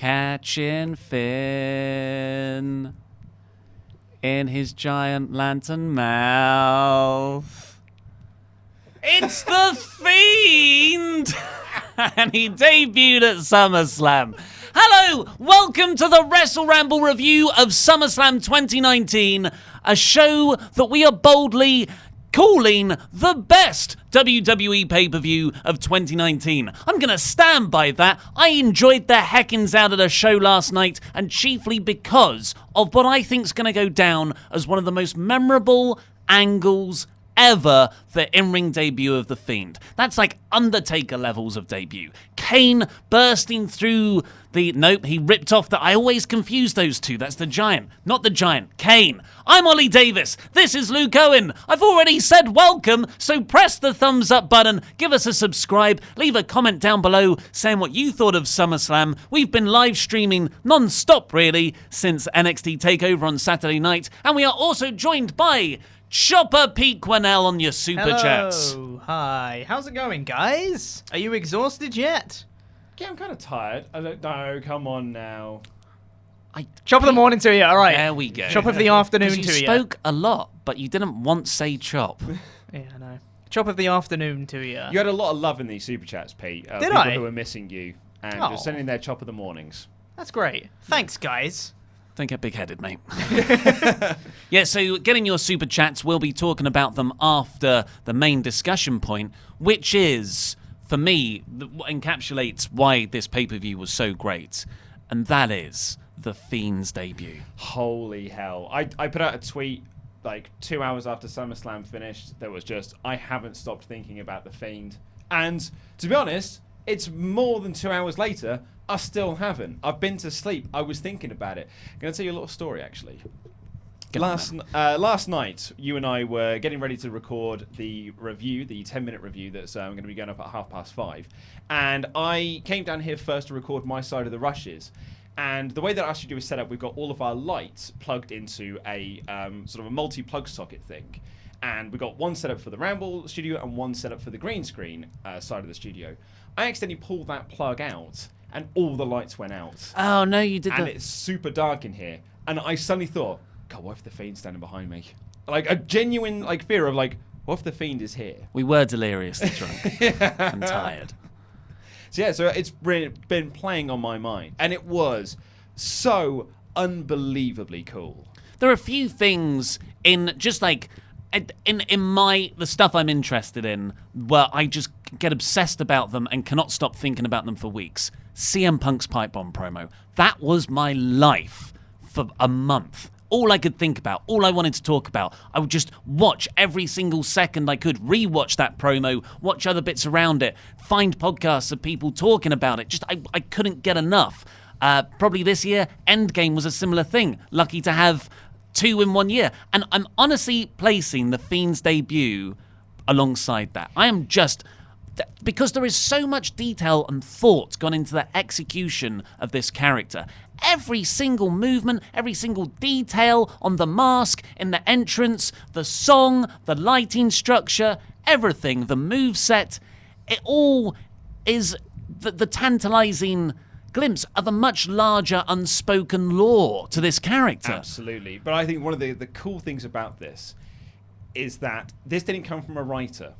catching Finn in his giant lantern mouth. It's the Fiend! And he debuted at SummerSlam. Hello, welcome to the WrestleRamble review of SummerSlam 2019, a show that we are boldly calling the best WWE pay-per-view of 2019. I'm going to stand by that. I enjoyed the heckins out of the show last night, and chiefly because of what I think is going to go down as one of the most memorable angles ever, the in-ring debut of The Fiend. That's like Undertaker levels of debut. Kane bursting through Nope, he ripped off I always confuse those two. That's the Giant, not the Giant. Kane. I'm Ollie Davis. This is Luke Owen. I've already said welcome, so press the thumbs up button, give us a subscribe, leave a comment down below saying what you thought of SummerSlam. We've been live streaming non-stop, really, since NXT TakeOver on Saturday night, and we are also joined by Chopper Pete Quinnell on your Super Chats. Hello, hi. How's it going, guys? Are you exhausted yet? Yeah, I'm kind of tired. I don't know. Come on now. Chop of the morning to you. All right. There we go. Chop of the afternoon to you. You spoke a lot, but you didn't once say chop. Yeah, I know. Chop of the afternoon to you. You had a lot of love in these super chats, Pete. Did people I? who were missing you and just sending their chop of the mornings. That's great. Thanks, guys. Don't get big-headed, mate. Yeah, so getting your super chats, we'll be talking about them after the main discussion point, which is, for me, what encapsulates why this pay-per-view was so great, and that is The Fiend's debut. Holy hell. I put out a tweet like 2 hours after SummerSlam finished that was just, I haven't stopped thinking about The Fiend. And to be honest, it's more than 2 hours later, I still haven't. I've been to sleep. I was thinking about it. I'm going to tell you a little story, actually. Last night, you and I were getting ready to record the review, the 10-minute review that's going to be going up at 5:30. And I came down here first to record my side of the rushes. And the way that our studio is set up, we've got all of our lights plugged into a sort of a multi-plug socket thing. And we've got one set up for the Ramble studio and one set up for the green screen side of the studio. I accidentally pulled that plug out, and all the lights went out. Oh, no, you did And it's super dark in here. And I suddenly thought, God, what if the Fiend's standing behind me? Like, a genuine fear of, what if the Fiend is here? We were deliriously drunk and tired. So it's been playing on my mind. And it was so unbelievably cool. There are a few things in just like... In the stuff I'm interested in, where I just get obsessed about them and cannot stop thinking about them for weeks. CM Punk's Pipe Bomb promo. That was my life for a month. All I could think about, all I wanted to talk about. I would just watch every single second I could, rewatch that promo, watch other bits around it, find podcasts of people talking about it. Just I couldn't get enough. Probably this year, Endgame was a similar thing. Lucky to have 2 in 1 year. And I'm honestly placing The Fiend's debut alongside that. I am just... Because there is so much detail and thought gone into the execution of this character. Every single movement, every single detail on the mask, in the entrance, the song, the lighting structure, everything, the moveset, it all is the tantalizing glimpse of a much larger unspoken lore to this character. Absolutely. But I think one of the cool things about this is that this didn't come from a writer.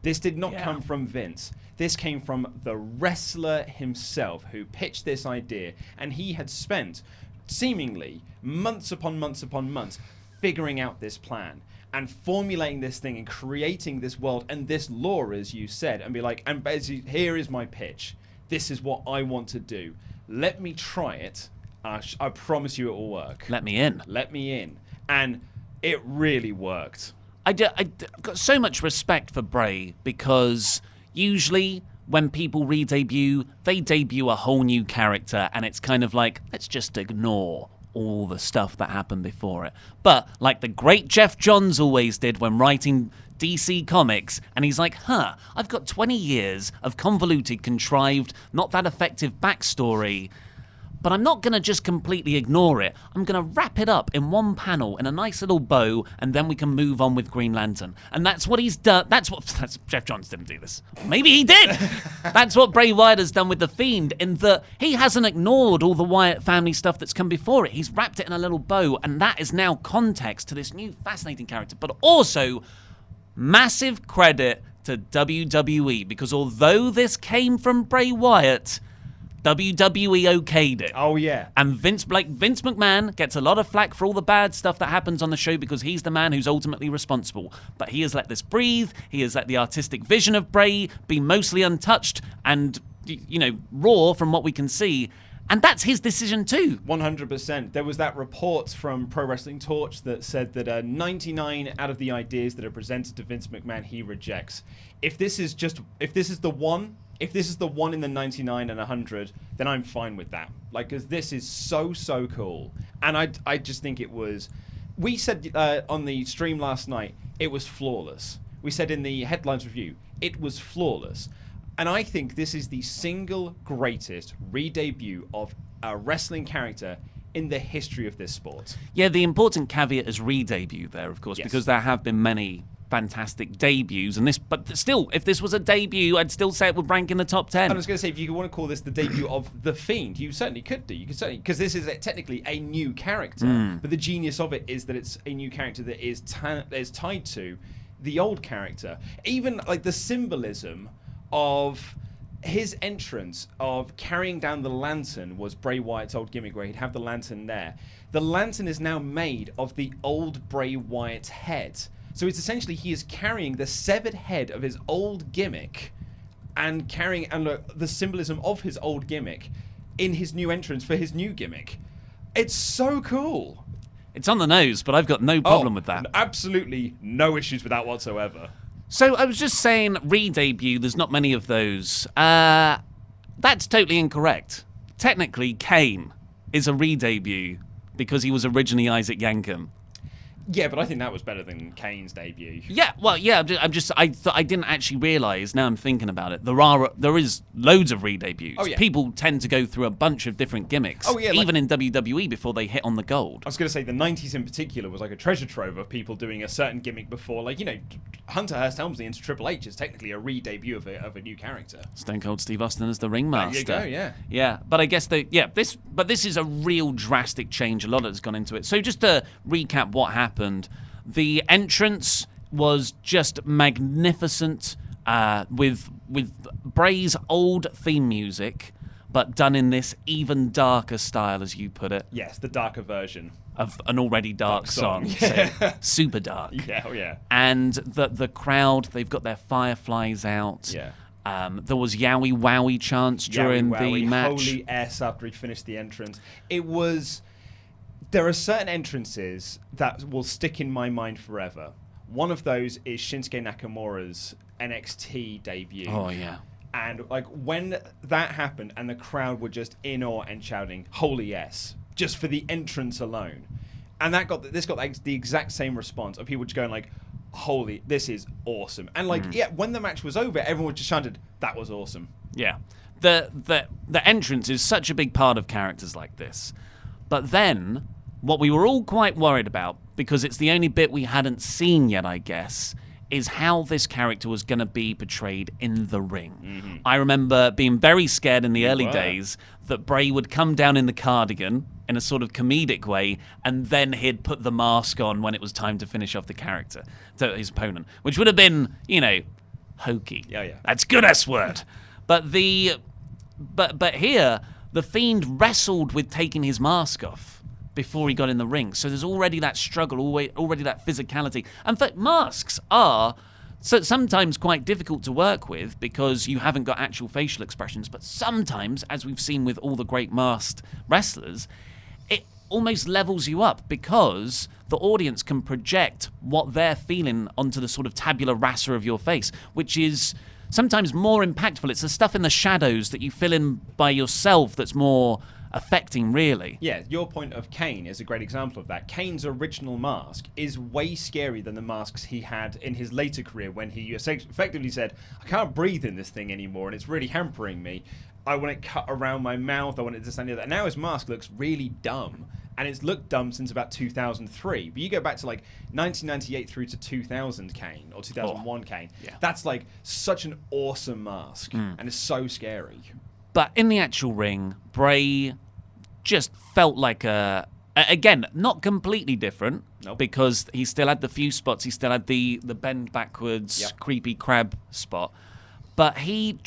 This did not come from Vince. This came from the wrestler himself who pitched this idea, and he had spent seemingly months upon months upon months figuring out this plan and formulating this thing and creating this world and this lore, as you said, and be like, and basically, here is my pitch. This is what I want to do. Let me try it. I promise you it will work. Let me in. Let me in. And it really worked. I got so much respect for Bray because usually when people re-debut, they debut a whole new character and it's kind of like, let's just ignore all the stuff that happened before it. But like the great Jeff Johns always did when writing DC Comics, and he's like, I've got 20 years of convoluted, contrived, not that effective backstory, but I'm not going to just completely ignore it. I'm going to wrap it up in one panel in a nice little bow, and then we can move on with Green Lantern. And that's what he's done. That's Jeff Johns didn't do this. Maybe he did. That's what Bray Wyatt has done with The Fiend, in that he hasn't ignored all the Wyatt family stuff that's come before it. He's wrapped it in a little bow, and that is now context to this new fascinating character. But also, massive credit to WWE, because although this came from Bray Wyatt, WWE okayed it. Oh, yeah. And Vince McMahon gets a lot of flack for all the bad stuff that happens on the show because he's the man who's ultimately responsible. But he has let this breathe. He has let the artistic vision of Bray be mostly untouched and, raw from what we can see. And that's his decision too. 100%. There was that report from Pro Wrestling Torch that said that 99 out of the ideas that are presented to Vince McMahon, he rejects. If this is the one in the 99 and 100, then I'm fine with that. Because this is so cool. And I just think it was... We said on the stream last night, it was flawless. We said in the headlines review, it was flawless. And I think this is the single greatest re-debut of a wrestling character in the history of this sport. Yeah, the important caveat is re-debut there, of course, yes, because there have been many fantastic debuts, but still, if this was a debut, I'd still say it would rank in the top 10. I was going to say, if you want to call this the debut of The Fiend, you certainly could do. You could certainly, because this is technically a new character, but the genius of it is that it's a new character that is tied to the old character. Even like the symbolism of his entrance of carrying down the lantern was Bray Wyatt's old gimmick, where he'd have the lantern there. The lantern is now made of the old Bray Wyatt's head. So it's essentially he is carrying the severed head of his old gimmick and carrying the symbolism of his old gimmick in his new entrance for his new gimmick. It's so cool. It's on the nose, but I've got no problem with that. Absolutely no issues with that whatsoever. So I was just saying, re-debut, there's not many of those. That's totally incorrect. Technically, Kane is a re-debut because he was originally Isaac Yankem. Yeah, but I think that was better than Kane's debut. Yeah, well, yeah. I didn't actually realise. Now I'm thinking about it. There is loads of re-debuts. Oh, yeah. People tend to go through a bunch of different gimmicks. Oh, yeah, even in WWE before they hit on the gold. I was going to say the 90s in particular was like a treasure trove of people doing a certain gimmick before. Like, Hunter Hearst Helmsley into Triple H is technically a re-debut of a new character. Stone Cold Steve Austin as the ringmaster. There you go, yeah. Yeah, but I guess this is a real drastic change. A lot has gone into it. So just to recap what happened. The entrance was just magnificent, with Bray's old theme music, but done in this even darker style, as you put it. Yes, the darker version of an already dark song. Yeah. So super dark. Yeah, oh yeah. And the crowd, they've got their fireflies out. Yeah. There was Yowie Wowie chants during the match. Holy S after he finished the entrance. It was... There are certain entrances that will stick in my mind forever. One of those is Shinsuke Nakamura's NXT debut. Oh, yeah. And when that happened and the crowd were just in awe and shouting, holy yes, just for the entrance alone. And this got the exact same response of people just going holy, this is awesome. And when the match was over, everyone just chanted, that was awesome. Yeah. The entrance is such a big part of characters like this. But then, what we were all quite worried about, because it's the only bit we hadn't seen yet, I guess, is how this character was going to be portrayed in the ring. Mm-hmm. I remember being very scared in the early days that Bray would come down in the cardigan in a sort of comedic way, and then he'd put the mask on when it was time to finish off the character, to his opponent, which would have been, hokey. Yeah. That's good S-word. But here... The Fiend wrestled with taking his mask off before he got in the ring. So there's already that struggle, already that physicality. And masks are sometimes quite difficult to work with because you haven't got actual facial expressions. But sometimes, as we've seen with all the great masked wrestlers, it almost levels you up because the audience can project what they're feeling onto the sort of tabula rasa of your face, which is... sometimes more impactful. It's the stuff in the shadows that you fill in by yourself that's more affecting, really. Yeah, your point of Kane is a great example of that. Kane's original mask is way scarier than the masks he had in his later career when he effectively said, I can't breathe in this thing anymore and it's really hampering me. I want it cut around my mouth. I want it this and that. And now his mask looks really dumb. And it's looked dumb since about 2003. But you go back to like 1998 through to 2000 Kane or 2001 Kane. Yeah. That's like such an awesome mask. And it's so scary. But in the actual ring, Bray just felt like again, not completely different. Nope. Because he still had the few spots. He still had the bend backwards, creepy crab spot. But he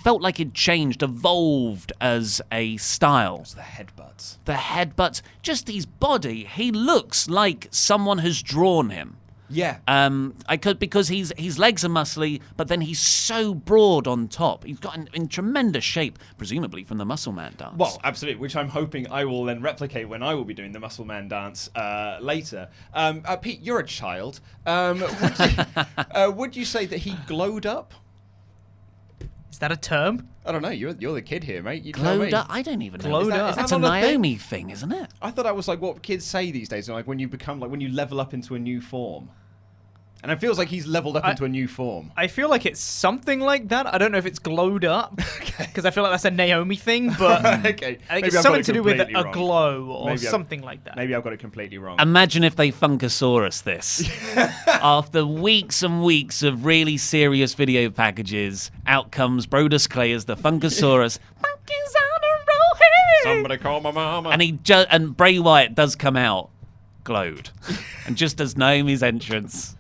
felt like it changed, evolved as a style. It's the headbutts. The headbutts, just his body. He looks like someone has drawn him. Yeah. Because his legs are muscly, but then he's so broad on top. He's got in tremendous shape, presumably from the Muscle Man dance. Well, absolutely, which I'm hoping I will then replicate when I will be doing the Muscle Man dance later. Pete, you're a child. Would you say that he glowed up? Is that a term? I don't know. You're the kid here, mate. You tell me. Glowed up? I don't even know. Glowed up. That's a Naomi thing, isn't it? I thought that was like what kids say these days, like when you become when you level up into a new form. And it feels like he's leveled up into a new form. I feel like it's something like that. I don't know if it's glowed up, because I feel like that's a Naomi thing, but okay. I think it's something to do with a glow or something like that. Maybe I've got it completely wrong. Imagine if they Funkasaurus this. After weeks and weeks of really serious video packages, out comes Brodus Clay as the Funkasaurus. Funky's on a roll here. Somebody call my mama. And Bray Wyatt does come out glowed. And just does Naomi's entrance.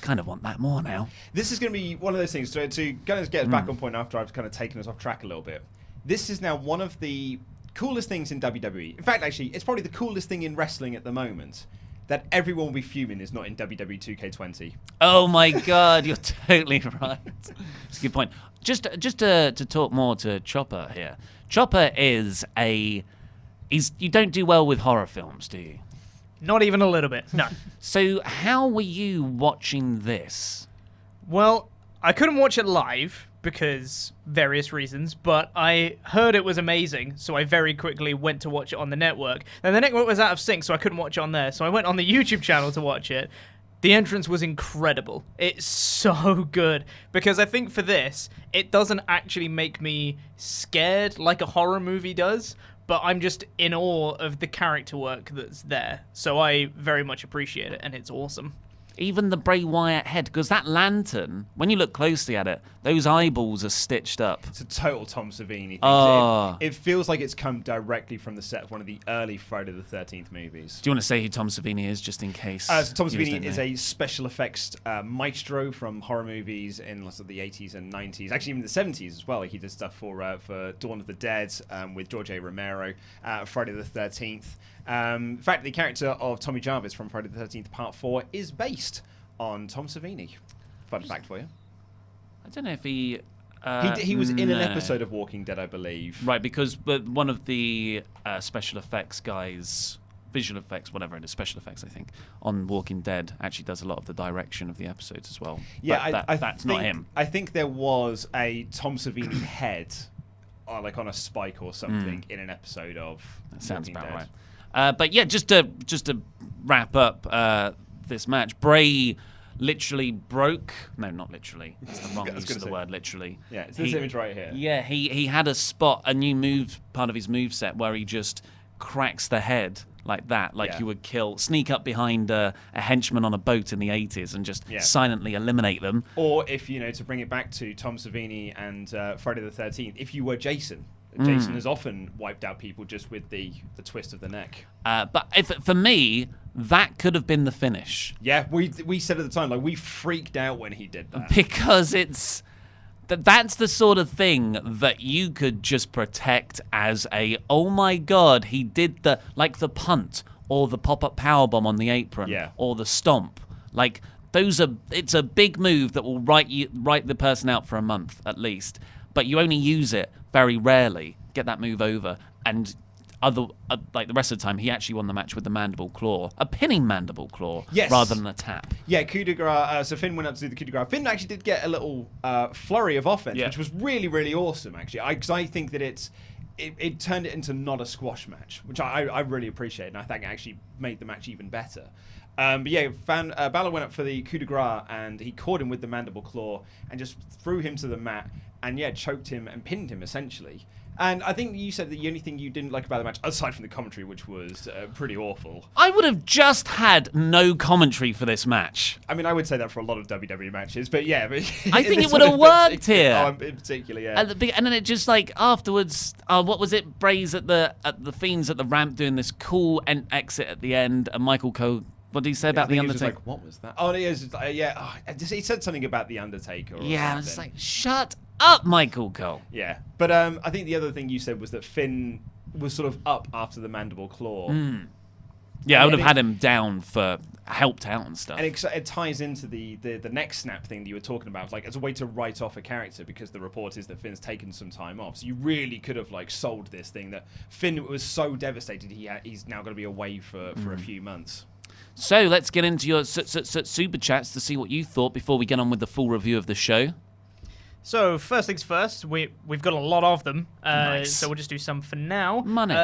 Kind of want that more now. This is going to be one of those things, to kind of get us back on point after I've kind of taken us off track a little bit. This is now one of the coolest things in WWE. In fact, actually, it's probably the coolest thing in wrestling at the moment. That everyone will be fuming is not in WWE 2K20. Oh my God, you're totally right. That's a good point. Just to talk more to Chopper here. Chopper is you don't do well with horror films, do you? Not even a little bit, no. So how were you watching this? Well, I couldn't watch it live because various reasons, but I heard it was amazing, so I very quickly went to watch it on the network. Then the network was out of sync, so I couldn't watch it on there, so I went on the YouTube channel to watch it. The entrance was incredible. It's so good, because I think for this, it doesn't actually make me scared like a horror movie does, but I'm just in awe of the character work that's there. So I very much appreciate it, and it's awesome. Even the Bray Wyatt head, because that lantern, when you look closely at it, those eyeballs are stitched up. It's a total Tom Savini thing. Oh. It feels like it's come directly from the set of one of the early Friday the 13th movies. Do you want to say who Tom Savini is, just in case? So Tom Savini is a special effects maestro from horror movies in lots of the 80s and 90s, actually even the 70s as well. He did stuff for Dawn of the Dead with George A. Romero, Friday the 13th. In fact, the character of Tommy Jarvis from Friday the 13th Part 4 is based on Tom Savini. Fun fact for you. I don't know if he was in an episode of Walking Dead, I believe. Right, because one of the special effects guys, visual effects, whatever it is, special effects, I think, on Walking Dead actually does a lot of the direction of the episodes as well. Yeah, but that's not him. I think there was a Tom Savini head, like on a spike or something, in an episode of That sounds Walking about Dead. right. But yeah, just to wrap up this match, Bray literally broke. No, not literally. That's the wrong use of the word. Literally. Yeah, it's this image right here. Yeah, he had a spot, a new move, part of his moveset, where he just cracks the head like that, like you would sneak up behind a henchman on a boat in the 80s and just silently eliminate them. Or if, to bring it back to Tom Savini and Friday the 13th, if you were Jason. Jason has often wiped out people just with the twist of the neck. But for me, that could have been the finish. Yeah, we said at the time, like, we freaked out when he did that. Because that's the sort of thing that you could just protect as oh my God, he did the punt or the pop-up powerbomb on the apron or the stomp. Like, it's a big move that will write the person out for a month at least. But you only use it very rarely. Get that move over, and like the rest of the time, he actually won the match with the mandible claw, a pinning mandible claw, rather than a tap. Yeah, coup de grace. So Finn went up to do the coup de grace. Finn actually did get a little flurry of offense, which was really, really awesome. Actually, because I think that it's it turned it into not a squash match, which I really appreciate, and I think it actually made the match even better. But yeah, Balor went up for the coup de grace, and he caught him with the mandible claw and just threw him to the mat, and choked him and pinned him essentially. And I think you said the only thing you didn't like about the match, aside from the commentary, which was pretty awful. I would have just had no commentary for this match. I mean, I would say that for a lot of WWE matches, but yeah. But I think it would have worked here. Oh, in particular, yeah. And then it just like afterwards, what was it? Bray's at the Fiends at the ramp doing this cool exit at the end, and Michael Cole. What did he say about the Undertaker? Like, what was that? Oh, he he said something about the Undertaker. I was like, shut up, Michael Cole. Yeah, but I think the other thing you said was that Finn was sort of up after the mandible claw. Yeah, I would have had him down for helped out and stuff. And it ties into the neck snap thing that you were talking about, like as a way to write off a character, because the report is that Finn's taken some time off. So you really could have like sold this thing that Finn was so devastated he's now going to be away for a few months. So let's get into your super chats to see what you thought before we get on with the full review of the show. So first things first, we've got a lot of them, Nice. so we'll just do some for now. Money.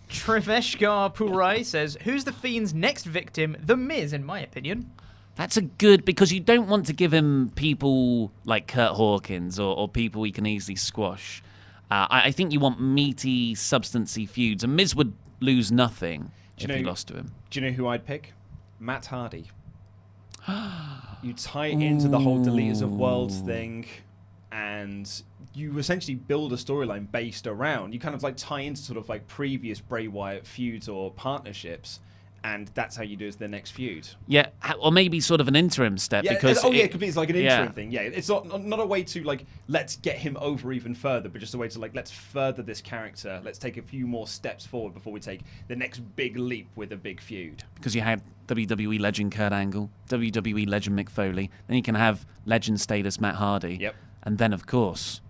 Triveshkar Pulrai says, "Who's the Fiend's next victim? The Miz, in my opinion." That's a good, because you don't want to give him people like Kurt Hawkins or people he can easily squash. I think you want meaty, substancy feuds, and Miz would lose nothing if he lost to him. Do you know who I'd pick? Matt Hardy. You tie it into the whole Deleters of Worlds thing, and you essentially build a storyline based around. You kind of like tie into sort of like previous Bray Wyatt feuds or partnerships, and that's how you do the next feud. Yeah, or maybe sort of an interim step. Because it could be like an interim thing. Yeah, it's not a way to like let's get him over even further, but just a way to like let's further this character. Let's take a few more steps forward before we take the next big leap with a big feud. Because you had WWE legend Kurt Angle, WWE legend Mick Foley, then you can have legend status Matt Hardy. Yep. And then, of course,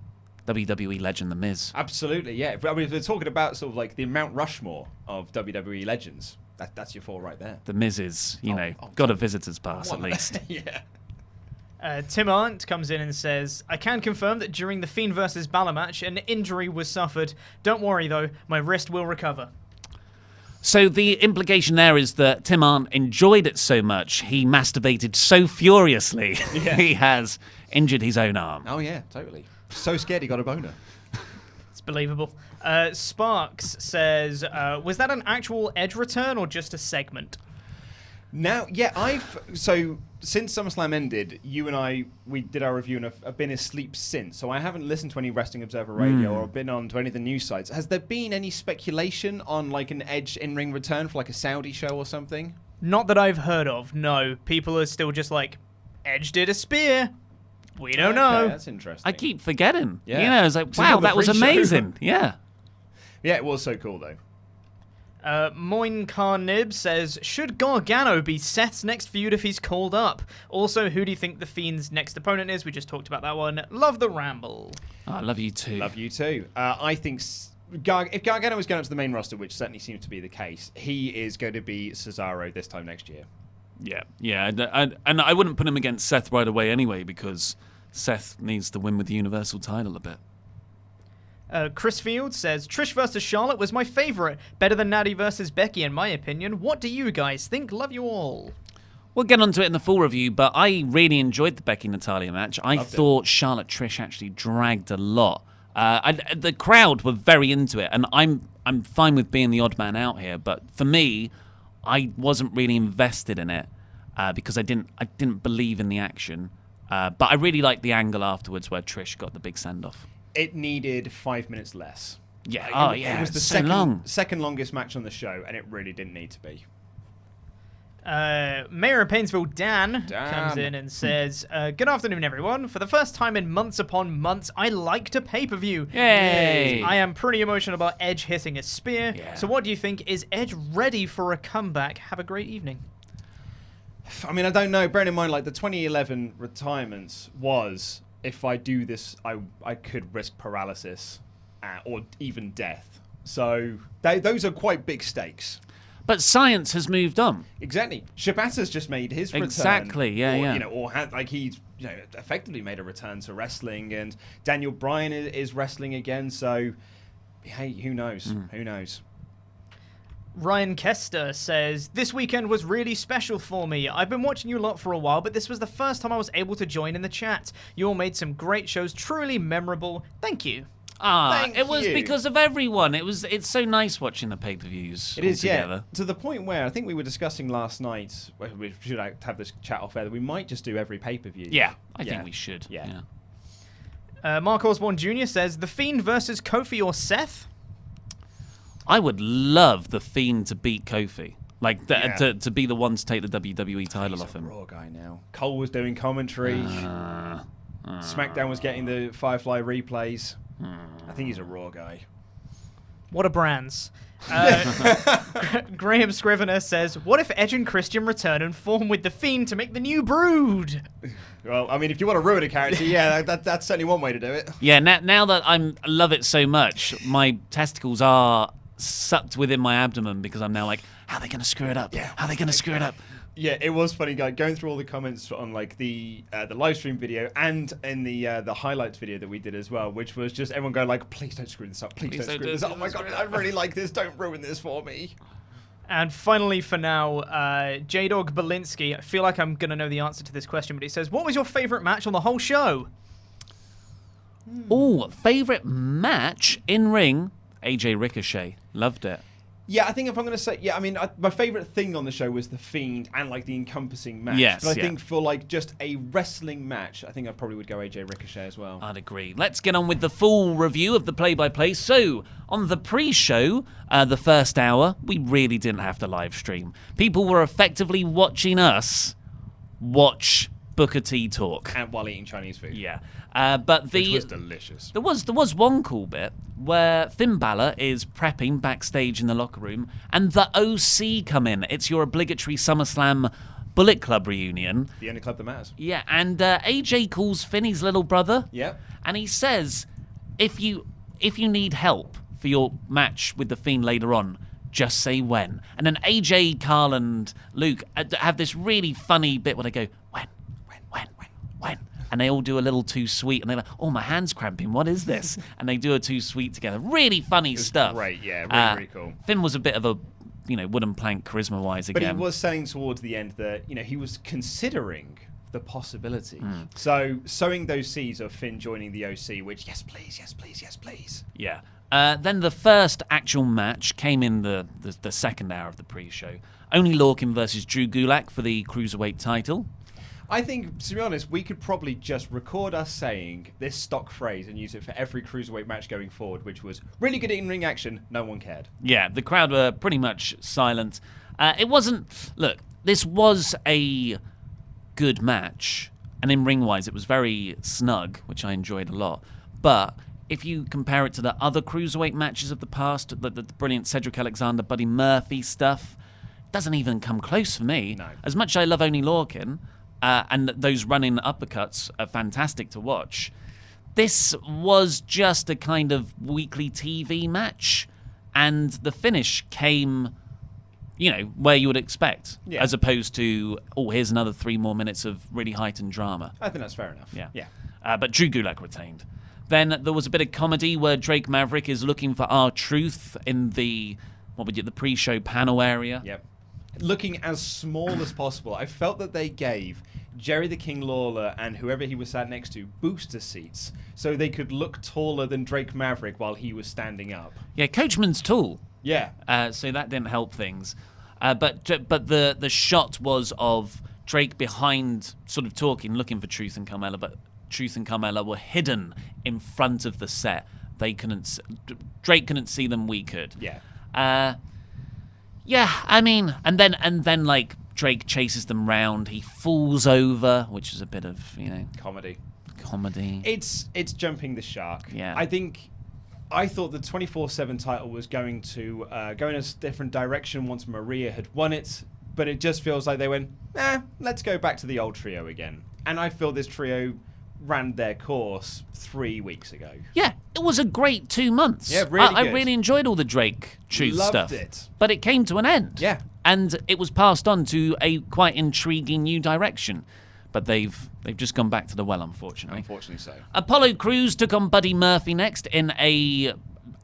WWE legend The Miz. Absolutely, yeah. But I mean, if they're talking about sort of like the Mount Rushmore of WWE legends, that's your four right there. The Miz is, got a visitor's pass at least. Yeah. Tim Arndt comes in and says, "I can confirm that during the Fiend versus Balor match, an injury was suffered. Don't worry, though, my wrist will recover." So the implication there is that Tim Arndt enjoyed it so much, he masturbated so furiously, he has injured his own arm. Oh, yeah, totally. So scared he got a boner. It's believable. Sparks says, "Was that an actual Edge return or just a segment?" Now, yeah, so since SummerSlam ended, you and we did our review and I've been asleep since, so I haven't listened to any Wrestling Observer Radio or been on to any of the news sites. Has there been any speculation on like an Edge in-ring return for like a Saudi show or something? Not that I've heard of, no. People are still just like, Edge did a spear. We don't know. That's interesting. I keep forgetting. Yeah. It's like, So wow, on the that was pre-show. amazing. Yeah. Yeah, it was so cool though. Moin Carnib says, "Should Gargano be Seth's next feud if he's called up? Also, who do you think the Fiend's next opponent is?" We just talked about that one. Love the ramble. Oh, I love you too. Love you too. I think if Gargano is going up to the main roster, which certainly seems to be the case, he is going to be Cesaro this time next year. Yeah. And I wouldn't put him against Seth right away anyway, because Seth needs to win with the Universal title a bit. Chris Field says, "Trish versus Charlotte was my favorite. Better than Natty versus Becky, in my opinion. What do you guys think? Love you all." We'll get onto it in the full review, but I really enjoyed the Becky-Natalia match. I thought Charlotte-Trish actually dragged a lot. The crowd were very into it, and I'm fine with being the odd man out here, but for me, I wasn't really invested in it because I didn't believe in the action. But I really liked the angle afterwards where Trish got the big send-off. It needed 5 minutes less. Yeah, it was the second longest match on the show, and it really didn't need to be. Mayor of Painesville, Dan, comes in and says, "Good afternoon, everyone. For the first time in months upon months, I liked a pay-per-view. Yay! I am pretty emotional about Edge hitting a spear. Yeah. So what do you think? Is Edge ready for a comeback? Have a great evening." I mean, I don't know. Bearing in mind, like the 2011 retirements was, if I do this, I could risk paralysis or even death. So those are quite big stakes. But science has moved on. Exactly. Shibata's just made his return. Exactly, yeah. Or had, like he's effectively made a return to wrestling, and Daniel Bryan is wrestling again. So Hey, who knows? Who knows? Ryan Kester says, this weekend was really special for me. I've been watching you a lot for a while, but this was the first time I was able to join in the chat. You all made some great shows, truly memorable. Thank you. Thank it was you. because of everyone. It's so nice watching the pay-per-views. It is, together. To the point where I think we were discussing last night, where we should have this chat off air, that we might just do every pay-per-view. Yeah, I think we should. Yeah. Mark Osborne Jr. says, The Fiend versus Kofi or Seth? I would love the Fiend to beat Kofi. Like, to be the one to take the WWE title off him. He's a Raw guy now. Cole was doing commentary. SmackDown was getting the Firefly replays. I think he's a Raw guy. What a brands. Graham Scrivener says, what if Edge and Christian return and form with The Fiend to make the new Brood? Well, I mean, if you want to ruin a character, yeah, that's certainly one way to do it. Yeah, now that I love it so much, my testicles are sucked within my abdomen because I'm now like, how are they going to screw it up? Yeah. How are they going to screw it up? Yeah, it was funny, guy, going through all the comments on like the live stream video and in the highlights video that we did as well, which was just everyone going like, please don't screw this up, please don't screw this up. Oh my god, I really like this. Don't ruin this for me. And finally, for now, J-Dog Belinsky. I feel like I'm going to know the answer to this question, but he says, what was your favorite match on the whole show? Oh, favorite match in ring? AJ Ricochet. Loved it. Yeah, I think if I'm going to say, I mean, my favourite thing on the show was The Fiend and, like, the encompassing match. Yes, but I think for, like, just a wrestling match, I think I probably would go AJ Ricochet as well. I'd agree. Let's get on with the full review of the play-by-play. So, on the pre-show, the first hour, we really didn't have to live stream. People were effectively watching us watch Booker T talk. And while eating Chinese food. Yeah. Which was delicious. There was one cool bit where Finn Balor is prepping backstage in the locker room, and the OC come in. It's your obligatory SummerSlam Bullet Club reunion. The only club that matters. Yeah, and AJ calls Finn his little brother. Yep. And he says, if you need help for your match with the Fiend later on, just say when. And then AJ, Carl, and Luke have this really funny bit where they go, when. And they all do a little too sweet, and they're like, oh, my hand's cramping, what is this? And they do a too sweet together. Really funny stuff. Great, yeah, really cool. Finn was a bit of a, wooden plank charisma-wise again. But he was saying towards the end that, he was considering the possibility. So, sowing those seeds of Finn joining the OC, which, yes, please, yes, please, yes, please. Yeah. Then the first actual match came in the second hour of the pre-show. Only Lorcan versus Drew Gulak for the Cruiserweight title. I think, to be honest, we could probably just record us saying this stock phrase and use it for every Cruiserweight match going forward, which was really good in-ring action, no one cared. Yeah, the crowd were pretty much silent. It wasn't... Look, this was a good match, and in ring-wise, it was very snug, which I enjoyed a lot. But if you compare it to the other Cruiserweight matches of the past, the brilliant Cedric Alexander, Buddy Murphy stuff, it doesn't even come close for me. No. As much as I love Oney Lorcan... and those running uppercuts are fantastic to watch. This was just a kind of weekly TV match, and the finish came, where you would expect, as opposed to, here's another 3 more minutes of really heightened drama. I think that's fair enough. Yeah. But Drew Gulak retained. Then there was a bit of comedy where Drake Maverick is looking for R-Truth in the pre-show panel area. Yep. Looking as small as possible. I felt that they gave Jerry the King Lawler and whoever he was sat next to booster seats so they could look taller than Drake Maverick while he was standing up. Yeah, Coachman's tall. Yeah. So that didn't help things. But the shot was of Drake behind, sort of talking, looking for Truth and Carmella, but Truth and Carmella were hidden in front of the set. Drake couldn't see them, we could. Yeah. Yeah, I mean, and then like Drake chases them round. He falls over, which is a bit of Comedy. It's jumping the shark. Yeah. I thought the 24/7 title was going to go in a different direction once Maria had won it, but it just feels like they went, let's go back to the old trio again. And I feel this trio ran their course 3 weeks ago. Yeah, it was a great 2 months. Yeah, really I good. really enjoyed all the Drake Truth Loved stuff. it. But it came to an end. Yeah. And it was passed on to a quite intriguing new direction. But they've just gone back to the well, unfortunately. Unfortunately so. Apollo Crews took on Buddy Murphy next in a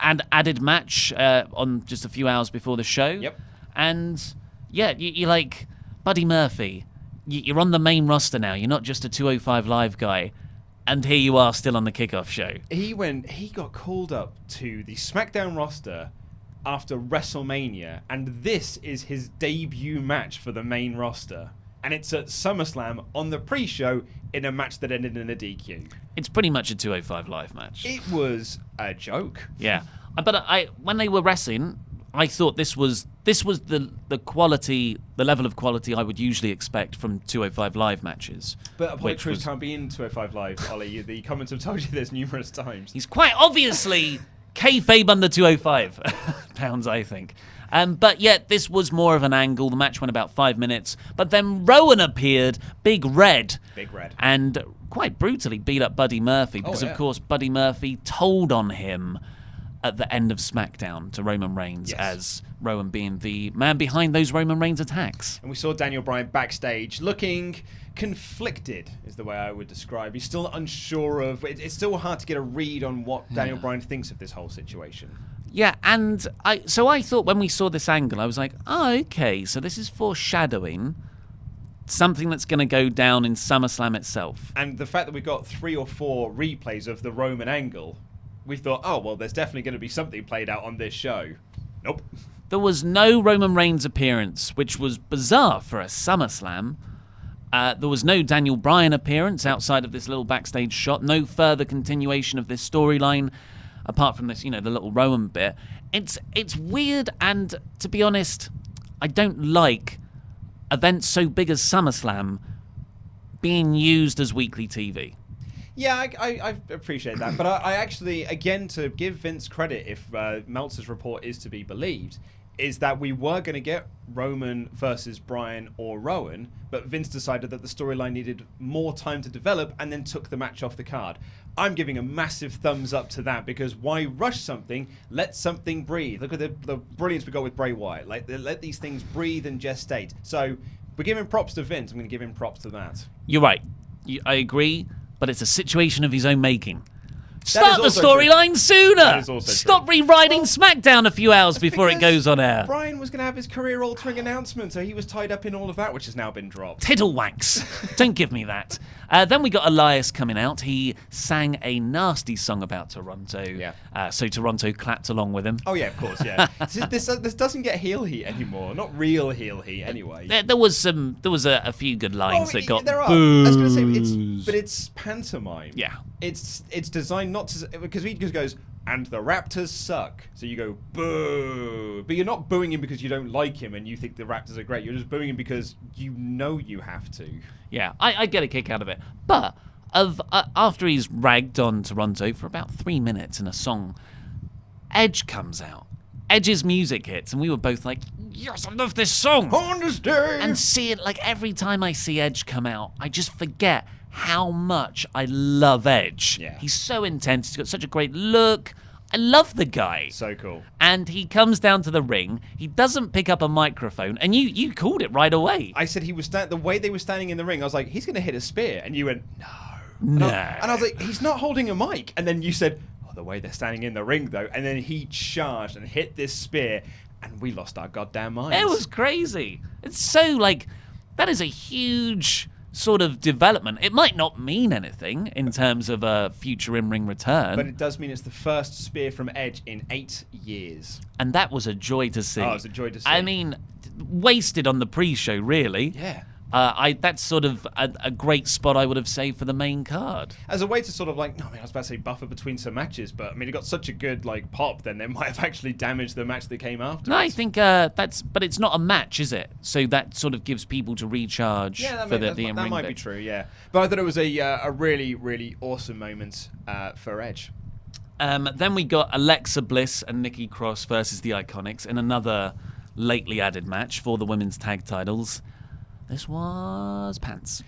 added match on just a few hours before the show. Yep. And yeah, you're like, Buddy Murphy, you're on the main roster now. You're not just a 205 Live guy. And here you are still on the kickoff show. He got called up to the SmackDown roster after WrestleMania, and this is his debut match for the main roster. And it's at SummerSlam on the pre-show in a match that ended in a DQ. It's pretty much a 205 Live match. It was a joke. Yeah. But when they were wrestling, I thought this was the quality, the level of quality I would usually expect from 205 Live matches. But Apollo Crews can't be in 205 Live, Ollie. The comments have told you this numerous times. He's quite obviously kayfabe under 205 pounds, I think. But yet, this was more of an angle. The match went about 5 minutes. But then Rowan appeared, Big Red. And quite brutally beat up Buddy Murphy. Because, of course, Buddy Murphy told on him at the end of SmackDown to Roman Reigns, as Rowan being the man behind those Roman Reigns attacks. And we saw Daniel Bryan backstage looking conflicted, is the way I would describe. He's still unsure of... It's still hard to get a read on what Daniel Bryan thinks of this whole situation. Yeah, and I thought when we saw this angle, I was like, oh, okay, so this is foreshadowing something that's going to go down in SummerSlam itself. And the fact that we got 3 or 4 replays of the Roman angle, we thought, oh, well, there's definitely going to be something played out on this show. Nope. There was no Roman Reigns appearance, which was bizarre for a SummerSlam. There was no Daniel Bryan appearance outside of this little backstage shot. No further continuation of this storyline, apart from this, the little Rowan bit. It's weird, and to be honest, I don't like events so big as SummerSlam being used as weekly TV. Yeah, I appreciate that. But I actually, again, to give Vince credit, if Meltzer's report is to be believed, is that we were going to get Roman versus Bryan or Rowan, but Vince decided that the storyline needed more time to develop and then took the match off the card. I'm giving a massive thumbs up to that, because why rush something? Let something breathe. Look at the brilliance we got with Bray Wyatt. Let these things breathe and gestate. So we're giving props to Vince. I'm going to give him props to that. You're right. I agree. But it's a situation of his own making. Start the storyline sooner! Stop rewriting SmackDown a few hours before it goes on air. Bryan was going to have his career-altering announcement, so he was tied up in all of that, which has now been dropped. Tiddlewanks. Don't give me that. Then we got Elias coming out. He sang a nasty song about Toronto. Yeah. So Toronto clapped along with him. Oh, yeah, of course, yeah. this doesn't get heel heat anymore. Not real heel heat, anyway. There was a few good lines that got there are. I was going to say, it's pantomime. Yeah. It's designed not to... Because he just goes, and the Raptors suck. So you go, boo. But you're not booing him because you don't like him and you think the Raptors are great. You're just booing him because you know you have to. Yeah, I get a kick out of it. But after he's ragged on Toronto for about 3 minutes in a song, Edge comes out. Edge's music hits, and we were both like, yes, I love this song. On this day. And see it, like, every time I see Edge come out, I just forget how much I love Edge. Yeah. He's so intense. He's got such a great look. I love the guy. So cool. And he comes down to the ring. He doesn't pick up a microphone. And you called it right away. I said he was the way they were standing in the ring, I was like, he's going to hit a spear. And you went, no. No. And I was like, he's not holding a mic. And then you said, oh, the way they're standing in the ring, though. And then he charged and hit this spear. And we lost our goddamn minds. It was crazy. It's so, that is a huge sort of development. It might not mean anything in terms of a future in-ring return. But it does mean it's the first spear from Edge in 8 years. And that was a joy to see. Oh, it was a joy to see. I mean, wasted on the pre-show, really. Yeah. That's sort of a great spot I would have saved for the main card. As a way to sort of I was about to say buffer between some matches, but I mean, it got such a good pop, then it might have actually damaged the match that came after. No, I think but it's not a match, is it? So that sort of gives people to recharge for the in-ring that might be true, yeah. But I thought it was a really, really awesome moment for Edge. Then we got Alexa Bliss and Nikki Cross versus the Iconics in another lately added match for the women's tag titles. This was pants.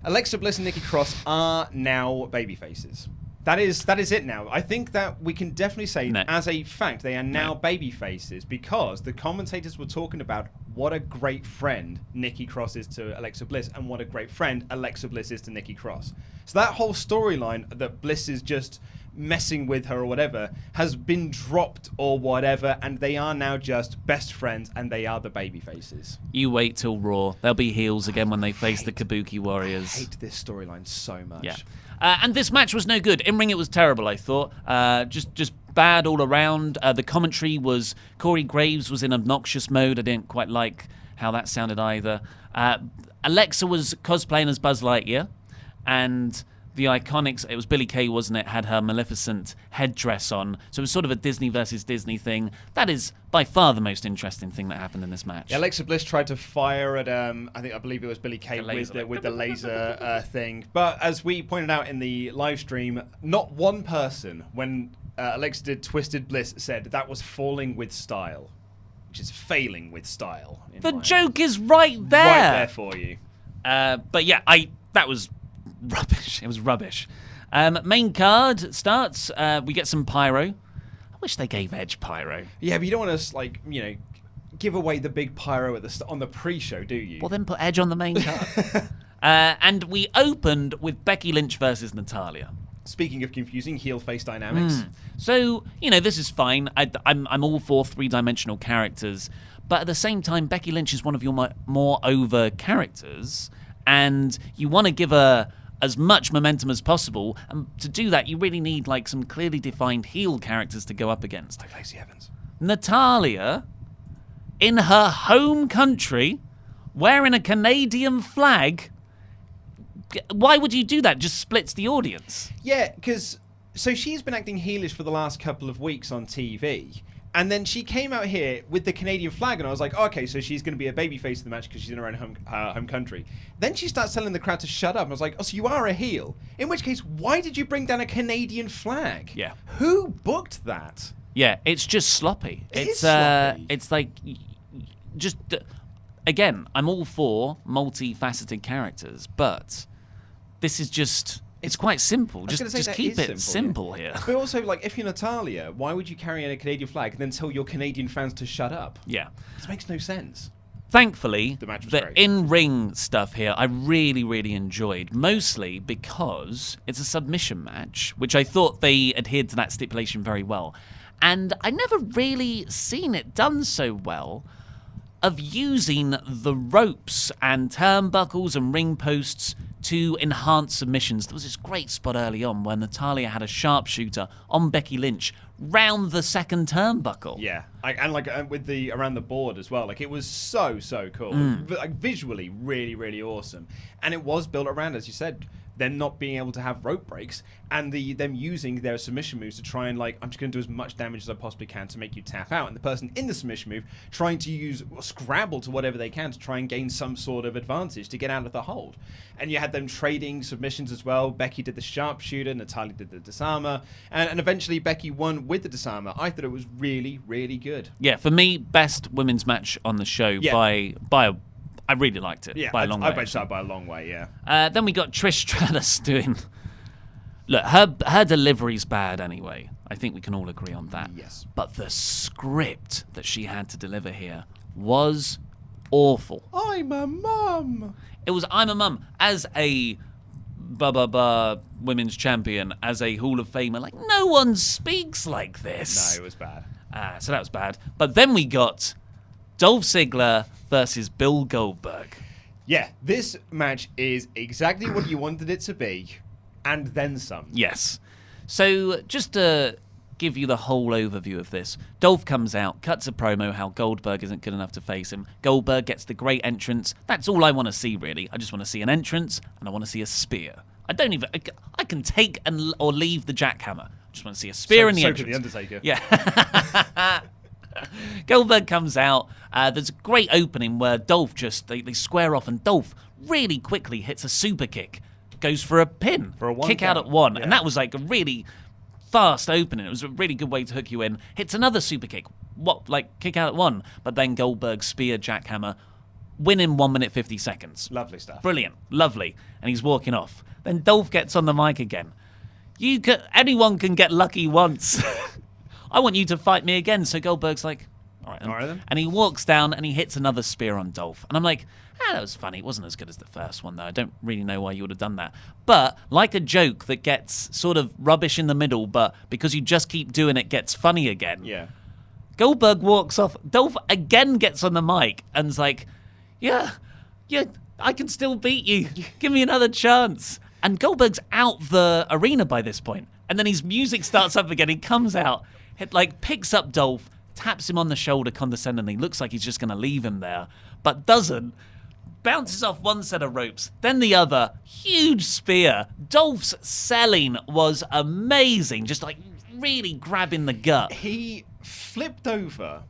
Alexa Bliss and Nikki Cross are now babyfaces. That is it now. I think that we can definitely say, No. as a fact, they are now baby faces because the commentators were talking about what a great friend Nikki Cross is to Alexa Bliss and what a great friend Alexa Bliss is to Nikki Cross. So that whole storyline that Bliss is just messing with her or whatever has been dropped or whatever, and they are now just best friends and they are the baby faces. You wait till Raw. They'll be heels again when they face the Kabuki Warriors. I hate this storyline so much. Yeah. And this match was no good. In ring, it was terrible, I thought. Just bad all around. The commentary was... Corey Graves was in obnoxious mode. I didn't quite like how that sounded either. Alexa was cosplaying as Buzz Lightyear. And the Iconics, it was Billie Kay, wasn't it, had her Maleficent headdress on. So it was sort of a Disney versus Disney thing. That is by far the most interesting thing that happened in this match. Yeah, Alexa Bliss tried to fire at, I believe it was Billie Kay with the laser thing. But as we pointed out in the live stream, not one person, when Alexa did Twisted Bliss, said that was falling with style, which is failing with style. The joke is right there. Right there for you. But yeah, that was rubbish. It was rubbish. Main card starts. We get some pyro. I wish they gave Edge pyro. Yeah, but you don't want to, give away the big pyro on the pre-show, do you? Well, then put Edge on the main card. And we opened with Becky Lynch versus Natalya. Speaking of confusing heel-face dynamics. So, this is fine. I'm all for three-dimensional characters. But at the same time, Becky Lynch is one of your more over characters. And you want to give her as much momentum as possible. And to do that, you really need some clearly defined heel characters to go up against. Like Lacey Evans. Natalya, in her home country, wearing a Canadian flag. Why would you do that? Just splits the audience. Yeah, because... So she's been acting heelish for the last couple of weeks on TV. And then she came out here with the Canadian flag, and I was like, okay, so she's going to be a babyface in the match because she's in her own home country. Then she starts telling the crowd to shut up, and I was like, oh, so you are a heel? In which case, why did you bring down a Canadian flag? Yeah. Who booked that? Yeah, it's just sloppy. It's sloppy. It's like, just, again, I'm all for multifaceted characters, but this is just... It's quite simple. Just keep it simple here. But also, if you're Natalya, why would you carry in a Canadian flag and then tell your Canadian fans to shut up? Yeah. This makes no sense. Thankfully, the in-ring stuff here I really, really enjoyed, mostly because it's a submission match, which I thought they adhered to that stipulation very well. And I never really seen it done so well of using the ropes and turnbuckles and ring posts to enhance submissions. There was this great spot early on where Natalya had a sharpshooter on Becky Lynch round the second turnbuckle. Yeah, and with the around the board as well. It was so cool. Visually, really, really awesome. And it was built around, as you said, them not being able to have rope breaks and them using their submission moves to try and I'm just going to do as much damage as I possibly can to make you tap out, and the person in the submission move trying to use scrabble to whatever they can to try and gain some sort of advantage to get out of the hold. And you had them trading submissions as well. Becky did the sharpshooter, Natalya did the disarmer, and eventually Becky won with the disarmer. I thought it was really, really good. Yeah, for me, best women's match on the show by I really liked it by a long way. I bet so by a long way, yeah. Then we got Trish Stratus doing... Look, her delivery's bad anyway. I think we can all agree on that. Yes. But the script that she had to deliver here was awful. I'm a mum. It was I'm a mum. As a women's champion, as a Hall of Famer, no one speaks like this. No, it was bad. So that was bad. But then we got Dolph Ziggler versus Bill Goldberg. Yeah, this match is exactly what you wanted it to be, and then some. Yes. So just to give you the whole overview of this, Dolph comes out, cuts a promo how Goldberg isn't good enough to face him. Goldberg gets the great entrance. That's all I want to see, really. I just want to see an entrance, and I want to see a spear. I can take or leave the jackhammer. I just want to see a spear in the entrance. So the Undertaker. Yeah. Goldberg comes out. There's a great opening where Dolph they square off, and Dolph really quickly hits a super kick, goes for a pin, for a one kick count. Out at one, yeah. and that was a really fast opening. It was a really good way to hook you in. Hits another super kick, kick out at one, but then Goldberg spear jackhammer, win in 1 minute 50 seconds. Lovely stuff. Brilliant, lovely, and he's walking off. Then Dolph gets on the mic again. anyone can get lucky once. I want you to fight me again. So Goldberg's like, all right then. And he walks down and he hits another spear on Dolph. And I'm like, that was funny. It wasn't as good as the first one, though. I don't really know why you would have done that. But like a joke that gets sort of rubbish in the middle, but because you just keep doing it, gets funny again. Yeah. Goldberg walks off. Dolph again gets on the mic and's like, yeah, I can still beat you. Give me another chance. And Goldberg's out the arena by this point. And then his music starts up again. He comes out, picks up Dolph, taps him on the shoulder condescendingly. Looks like he's just going to leave him there, but doesn't. Bounces off one set of ropes, then the other. Huge spear. Dolph's selling was amazing. Just really grabbing the gut. He flipped over,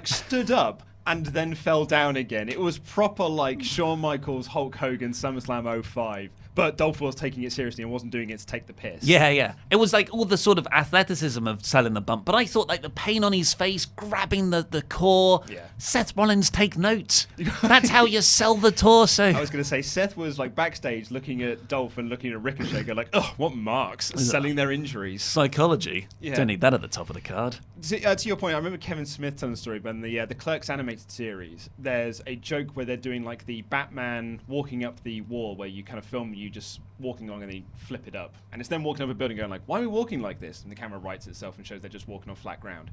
stood up, and then fell down again. It was proper Shawn Michaels, Hulk Hogan, SummerSlam 05. But Dolph was taking it seriously and wasn't doing it to take the piss. Yeah. It was all the sort of athleticism of selling the bump. But I thought the pain on his face, grabbing the core. Yeah. Seth Rollins, take note. That's how you sell the torso. I was going to say, Seth was backstage looking at Dolph and looking at Ricochet, going oh, what marks, selling their injuries. Psychology. Yeah. Don't need that at the top of the card. To your point, I remember Kevin Smith telling the story, but in the Clerks animated series, there's a joke where they're doing the Batman walking up the wall where you kind of film you just walking along and then you flip it up. And it's them walking up a building going why are we walking like this? And the camera rights itself and shows they're just walking on flat ground.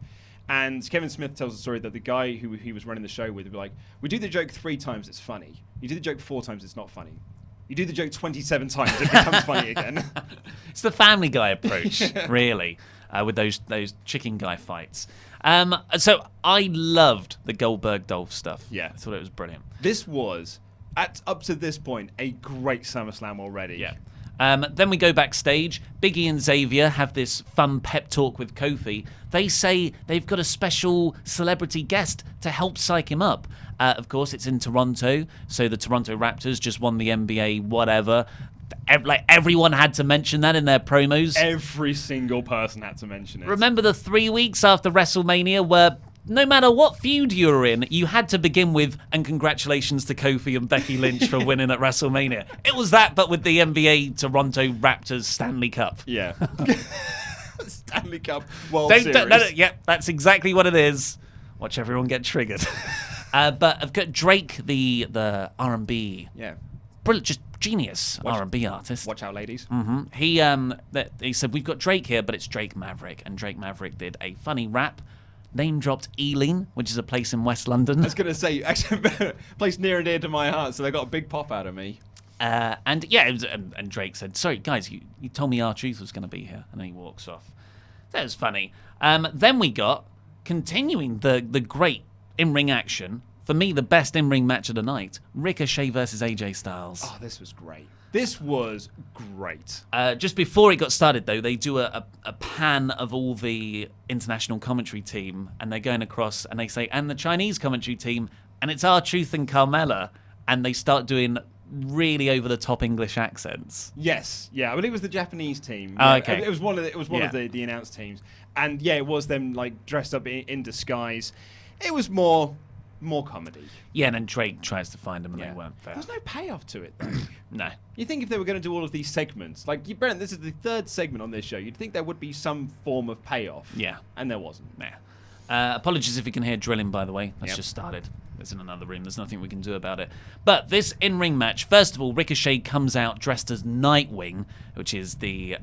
And Kevin Smith tells the story that the guy who he was running the show with would be like, we do the joke 3 times, it's funny. You do the joke 4 times, it's not funny. You do the joke 27 times, it becomes funny again. It's the Family Guy approach, really, with those chicken guy fights. So I loved the Goldberg-Dolph stuff. Yeah. I thought it was brilliant. This was, up to this point, a great SummerSlam already. Yeah. Then we go backstage. Big E and Xavier have this fun pep talk with Kofi. They say they've got a special celebrity guest to help psych him up. Of course, it's in Toronto, so the Toronto Raptors just won the NBA, whatever. Everyone had to mention that in their promos. Every single person had to mention it. Remember the 3 weeks after WrestleMania where no matter what feud you were in, you had to begin with, and congratulations to Kofi and Becky Lynch for winning at WrestleMania. It was that, but with the NBA Toronto Raptors Stanley Cup. Yeah. Stanley Cup World Series. Yeah, that's exactly what it is. Watch everyone get triggered. But I've got Drake, the R&B. Yeah. Brilliant, just genius R&B artist. Watch out, ladies. Mm-hmm. He said, we've got Drake here, but it's Drake Maverick. And Drake Maverick did a funny rap. Name-dropped Ealing, which is a place in West London. I was going to say, actually, a place near and dear to my heart, so they got a big pop out of me. And Drake said, sorry, guys, you told me R-Truth was going to be here. And then he walks off. That was funny. Then we got, continuing the great in-ring action, for me, the best in-ring match of the night, Ricochet versus AJ Styles. Oh, this was great. This was great. Just before it got started, though, they do a pan of all the international commentary team, and they're going across, and they say, and the Chinese commentary team, and it's R-Truth and Carmella, and they start doing really over-the-top English accents. Yes, yeah, I believe it was the Japanese team. Oh, okay. It was one of the announced teams, and yeah, it was them dressed up in disguise. It was more comedy. Yeah, and then Drake tries to find them, and they weren't fair. There's no payoff to it, though. No. You think if they were going to do all of these segments, Brennan, this is the 3rd segment on this show, you'd think there would be some form of payoff. Yeah. And there wasn't. Nah. Apologies if you can hear drilling, by the way. That's just started. It's in another room. There's nothing we can do about it. But this in-ring match, first of all, Ricochet comes out dressed as Nightwing, which is the...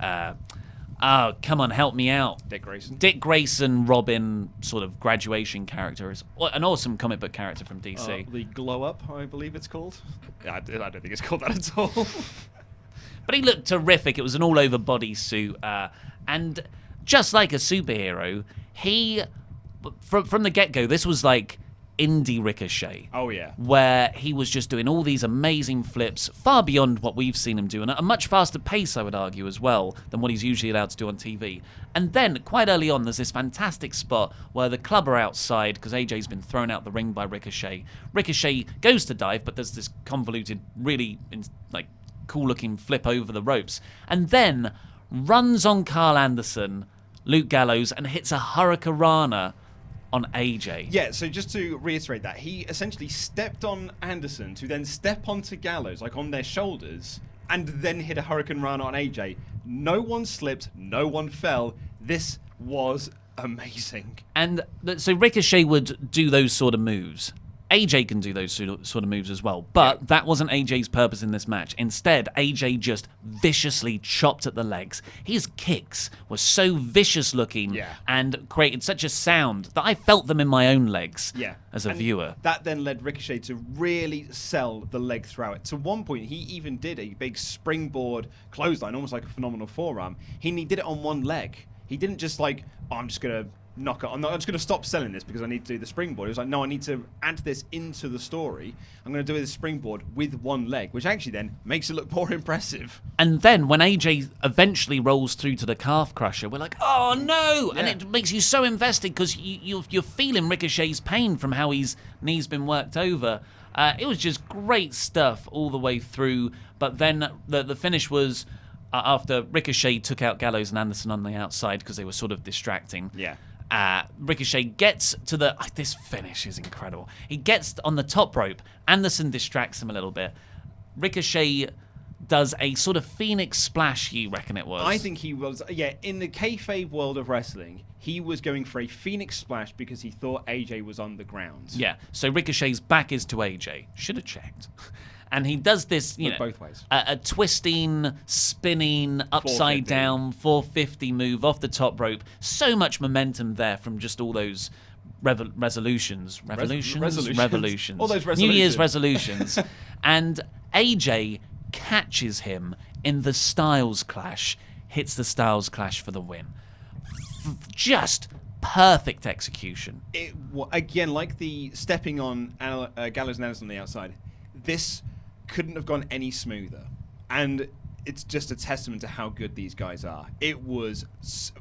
come on, help me out. Dick Grayson, Robin, sort of graduation character. Is an awesome comic book character from DC. The Glow Up, I believe it's called. I don't think it's called that at all. But he looked terrific. It was an all-over bodysuit. And just like a superhero, he, from the get-go, this was like indie Ricochet. Oh, yeah. Where he was just doing all these amazing flips, far beyond what we've seen him do, and at a much faster pace, I would argue, as well, than what he's usually allowed to do on TV. And then, quite early on, there's this fantastic spot where the club are outside, because AJ's been thrown out the ring by Ricochet. Ricochet goes to dive, but there's this convoluted, really, cool-looking flip over the ropes. And then runs on Carl Anderson, Luke Gallows, and hits a Hurricanrana on AJ. Yeah, so just to reiterate that, he essentially stepped on Anderson to then step onto Gallows, on their shoulders, and then hit a Hurricanrana on AJ. No one slipped. No one fell. This was amazing. And so Ricochet would do those sort of moves. AJ can do those sort of moves as well, but that wasn't AJ's purpose in this match. Instead, AJ just viciously chopped at the legs. His kicks were so vicious looking and created such a sound that I felt them in my own legs as a viewer. That then led Ricochet to really sell the leg throughout it. To one point, he even did a big springboard clothesline, almost like a phenomenal forearm. He did it on one leg. He didn't just like, oh, I'm just going to knock it. I'm just going to stop selling this because I need to do the springboard. He was like, no, I need to add this into the story. I'm going to do this springboard with one leg, which actually then makes it look more impressive. And then when AJ eventually rolls through to the calf crusher, we're like, oh no! And it makes you so invested because you're feeling Ricochet's pain from how his knee's been worked over. It was just great stuff all the way through. But then the finish was after Ricochet took out Gallows and Anderson on the outside because they were sort of distracting. Ricochet gets to this finish is incredible. He gets on the top rope. Anderson distracts him a little bit. Ricochet does a sort of Phoenix splash, you reckon it was? I think he was, in the kayfabe world of wrestling, he was going for a Phoenix splash because he thought AJ was on the ground. Yeah, so Ricochet's back is to AJ. Should have checked. And he does this, both ways. A twisting, spinning, upside down 450 move off the top rope. So much momentum there from just all those revolutions. All those resolutions. New Year's resolutions. And AJ catches him in the Styles Clash, hits the Styles Clash for the win. Just perfect execution. Again, like the stepping on Gallows and Anderson on the outside, this couldn't have gone any smoother. And it's just a testament to how good these guys are. It was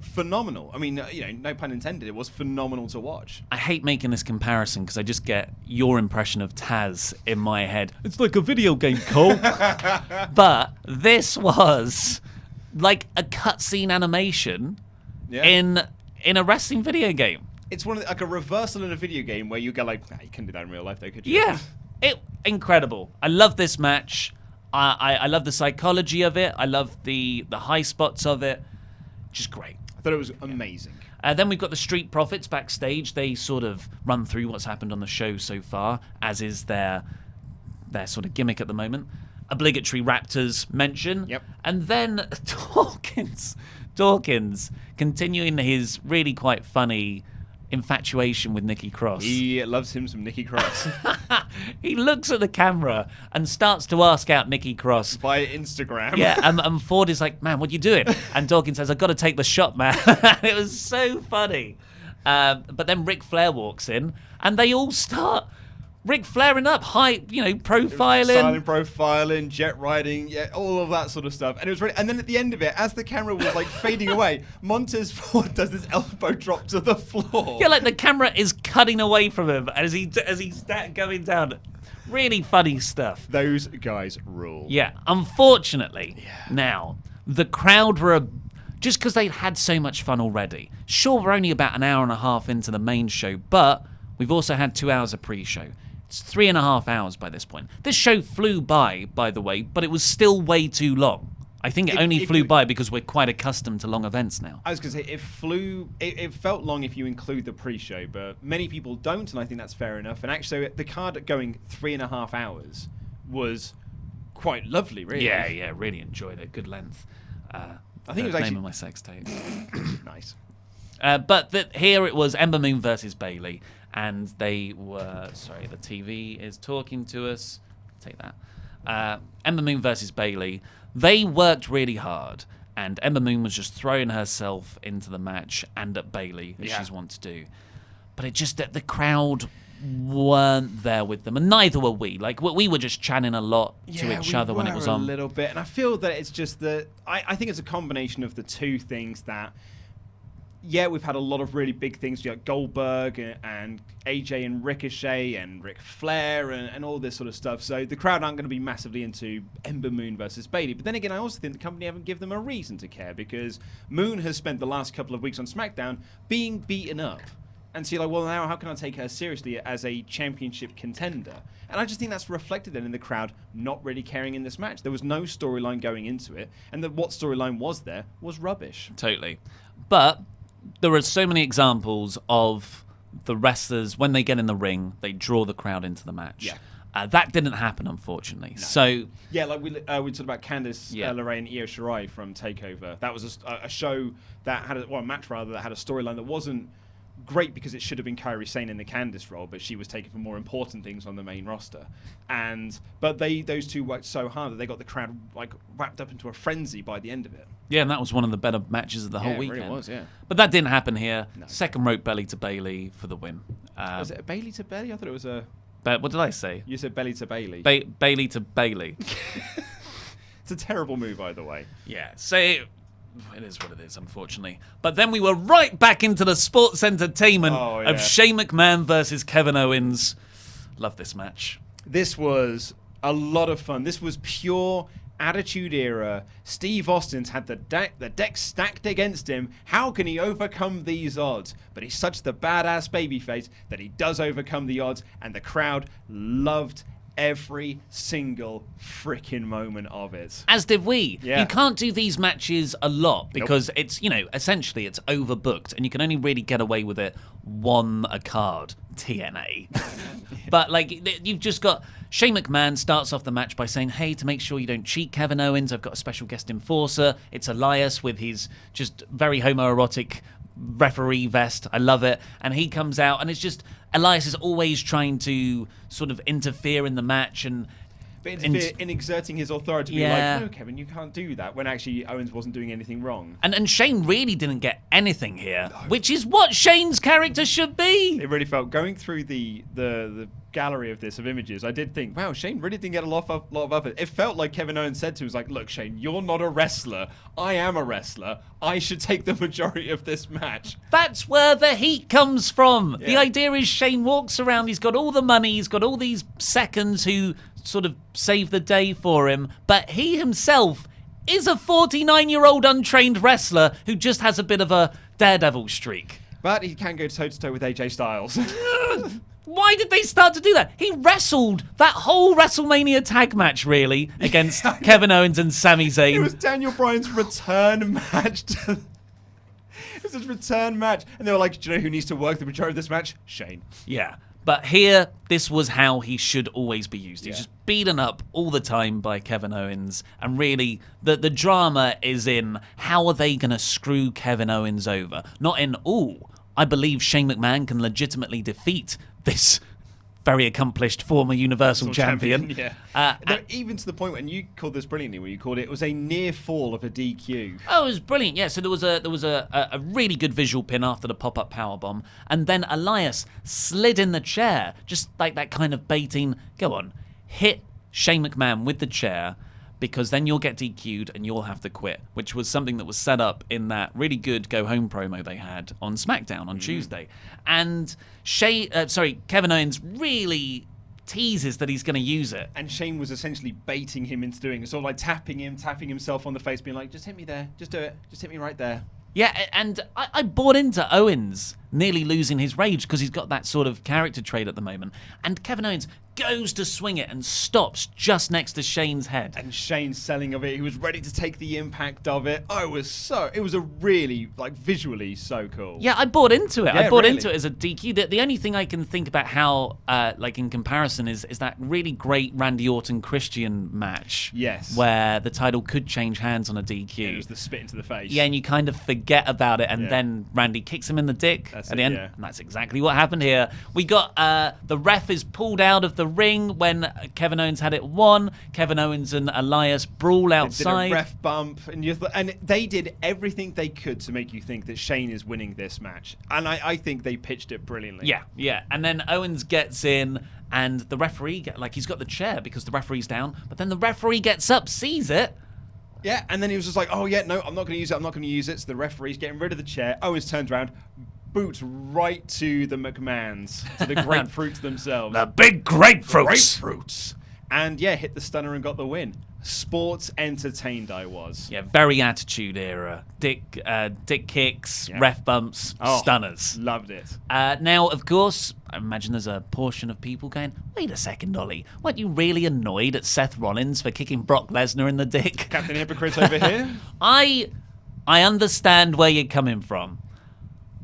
phenomenal. I mean, no pun intended, it was phenomenal to watch. I hate making this comparison because I just get your impression of Taz in my head. It's like a video game, Cole. But this was like a cutscene animation in a wrestling video game. It's like a reversal in a video game where you go like, you couldn't do that in real life though, could you? Yeah. Incredible. I love this match. I love the psychology of it. I love the high spots of it. Just great. I thought it was amazing. Then we've got the Street Profits backstage. They sort of run through what's happened on the show so far, as is their sort of gimmick at the moment. Obligatory Raptors mention. Yep. And then Dawkins continuing his really quite funny infatuation with Nikki Cross. He loves him some Nikki Cross. He looks at the camera and starts to ask out Nikki Cross via Instagram. Yeah, and Ford is like, man, what are you doing? And Dawkins says, I've got to take the shot, man. It was so funny. But then Ric Flair walks in and they all start Ric Flairing up, profiling. Silent profiling, jet riding, all of that sort of stuff. And it was really, and then at the end of it, as the camera was like fading away, Montez Ford does this elbow drop to the floor. Yeah, like the camera is cutting away from him as he's going down. Really funny stuff. Those guys rule. Yeah, unfortunately, now, the crowd were, just because they'd had so much fun already. Sure, we're only about an hour and a half into the main show, but we've also had 2 hours of pre-show. It's 3.5 hours by this point. This show flew by the way, but it was still way too long. I think it only flew by because we're quite accustomed to long events now. I was going to say, it felt long if you include the pre-show, but many people don't, and I think that's fair enough. And actually, the card going 3.5 hours was quite lovely, really. Yeah, really enjoyed it. Good length. I think it was actually name of my sex tape. Nice. But here it was Ember Moon versus Bayley, and they were... Sorry, the TV is talking to us. Take that. Ember Moon versus Bayley. They worked really hard, and Ember Moon was just throwing herself into the match and at Bayley, as she's wont to do. But it just that the crowd weren't there with them, and neither were we. Like, we were just chatting a lot to each other when it was on. A little bit, and I feel that it's just that... I think it's a combination of the two things that... Yeah, we've had a lot of really big things. You got Goldberg and AJ and Ricochet and Ric Flair and all this sort of stuff. So the crowd aren't going to be massively into Ember Moon versus Bayley. But then again, I also think the company haven't given them a reason to care because Moon has spent the last couple of weeks on SmackDown being beaten up. And so you're like, well, now how can I take her seriously as a championship contender? And I just think that's reflected then in the crowd not really caring in this match. There was no storyline going into it, and what storyline was there was rubbish. Totally. But there are so many examples of the wrestlers, when they get in the ring, they draw the crowd into the match. Yeah. That didn't happen, unfortunately. No. So yeah, like we talked about Candice LeRae and Io Shirai from Takeover. That was a show that had a match rather that had a storyline that wasn't great because it should have been Kairi Sane in the Candice role, but she was taken for more important things on the main roster. But those two worked so hard that they got the crowd like wrapped up into a frenzy by the end of it. yeah, and that was one of the better matches of the whole weekend. It really was, yeah. But that didn't happen here. No. Second rope belly to Bayley for the win. Was it a Bailey to Bailey? I thought it was a... But what did I say? You said belly to Bailey. Bayley to Bayley. It's a terrible move, either way. Yeah, so it is what it is, unfortunately. But then we were right back into the sports entertainment of Shane McMahon versus Kevin Owens. Love this match. This was a lot of fun. This was pure Attitude Era. Steve Austin's had the deck stacked against him. How can he overcome these odds? But he's such the badass babyface that he does overcome the odds, and the crowd loved every single freaking moment of it. As did we. Yeah. You can't do these matches a lot because it's, essentially it's overbooked and you can only really get away with it one a card, TNA. But you've just got Shane McMahon starts off the match by saying, hey, to make sure you don't cheat Kevin Owens, I've got a special guest enforcer. It's Elias with his just very homoerotic referee vest. I love it. And he comes out and it's just Elias is always trying to sort of interfere in the match and in exerting his authority to be like, no, Kevin, you can't do that, when actually Owens wasn't doing anything wrong. And Shane really didn't get anything here, which is what Shane's character should be. It really felt, going through the gallery of images, I did think, wow, Shane really didn't get a lot of effort. It felt like Kevin Owens said to him, like, look, Shane, you're not a wrestler. I am a wrestler. I should take the majority of this match. That's where the heat comes from. Yeah. The idea is Shane walks around, he's got all the money, he's got all these seconds who sort of save the day for him, but he himself is a 49-year-old untrained wrestler who just has a bit of a daredevil streak. But he can go toe-to-toe with AJ Styles. Why did they start to do that? He wrestled that whole WrestleMania tag match, really, against Kevin Owens and Sami Zayn. It was Daniel Bryan's return match. It was his return match. And they were like, do you know who needs to work the majority of this match? Shane. Yeah. But here, this was how he should always be used. He's just beaten up all the time by Kevin Owens. And really, the drama is in how are they going to screw Kevin Owens over? Not in, I believe Shane McMahon can legitimately defeat this very accomplished former Universal Champion. Yeah. Even to the point when you called this brilliantly, when you called it was a near fall of a DQ. Oh, it was brilliant. Yeah, so there was a really good visual pin after the pop-up powerbomb, and then Elias slid in the chair, just like that kind of baiting, go on, hit Shane McMahon with the chair, because then you'll get DQ'd and you'll have to quit, which was something that was set up in that really good go-home promo they had on SmackDown on Tuesday. And Kevin Owens really teases that he's going to use it. And Shane was essentially baiting him into doing it, sort of like tapping himself on the face, being like, just hit me there, just do it, just hit me right there. Yeah, and I bought into Owens nearly losing his rage because he's got that sort of character trait at the moment. And Kevin Owens goes to swing it and stops just next to Shane's head. And Shane's selling of it. He was ready to take the impact of it. It was a really, visually so cool. Yeah, I bought into it. Yeah, I bought really. into it as a DQ. The only thing I can think about how, in comparison, is that really great Randy Orton-Christian match. Yes. Where the title could change hands on a DQ. Yeah, it was the spit into the face. Yeah, and you kind of forget about it, and then Randy kicks him in the dick at the end. Yeah. And that's exactly what happened here. We got the ref is pulled out of the ring when Kevin Owens had it won. Kevin Owens and Elias brawl outside. They did a ref bump, and they did everything they could to make you think that Shane is winning this match. And I think they pitched it brilliantly. Yeah. And then Owens gets in, and the referee, he's got the chair because the referee's down, but then the referee gets up, sees it. Yeah, and then he was just like, oh, yeah, no, I'm not going to use it. So the referee's getting rid of the chair. Owens turns around, boots right to the McMahons, to the grapefruits themselves. The big grapefruits. And, hit the stunner and got the win. sports entertained I was. Yeah, very Attitude Era. Dick kicks, ref bumps, stunners. Loved it. Now, of course, I imagine there's a portion of people going, wait a second, Ollie, weren't you really annoyed at Seth Rollins for kicking Brock Lesnar in the dick? Captain Hypocrite over here. I understand where you're coming from.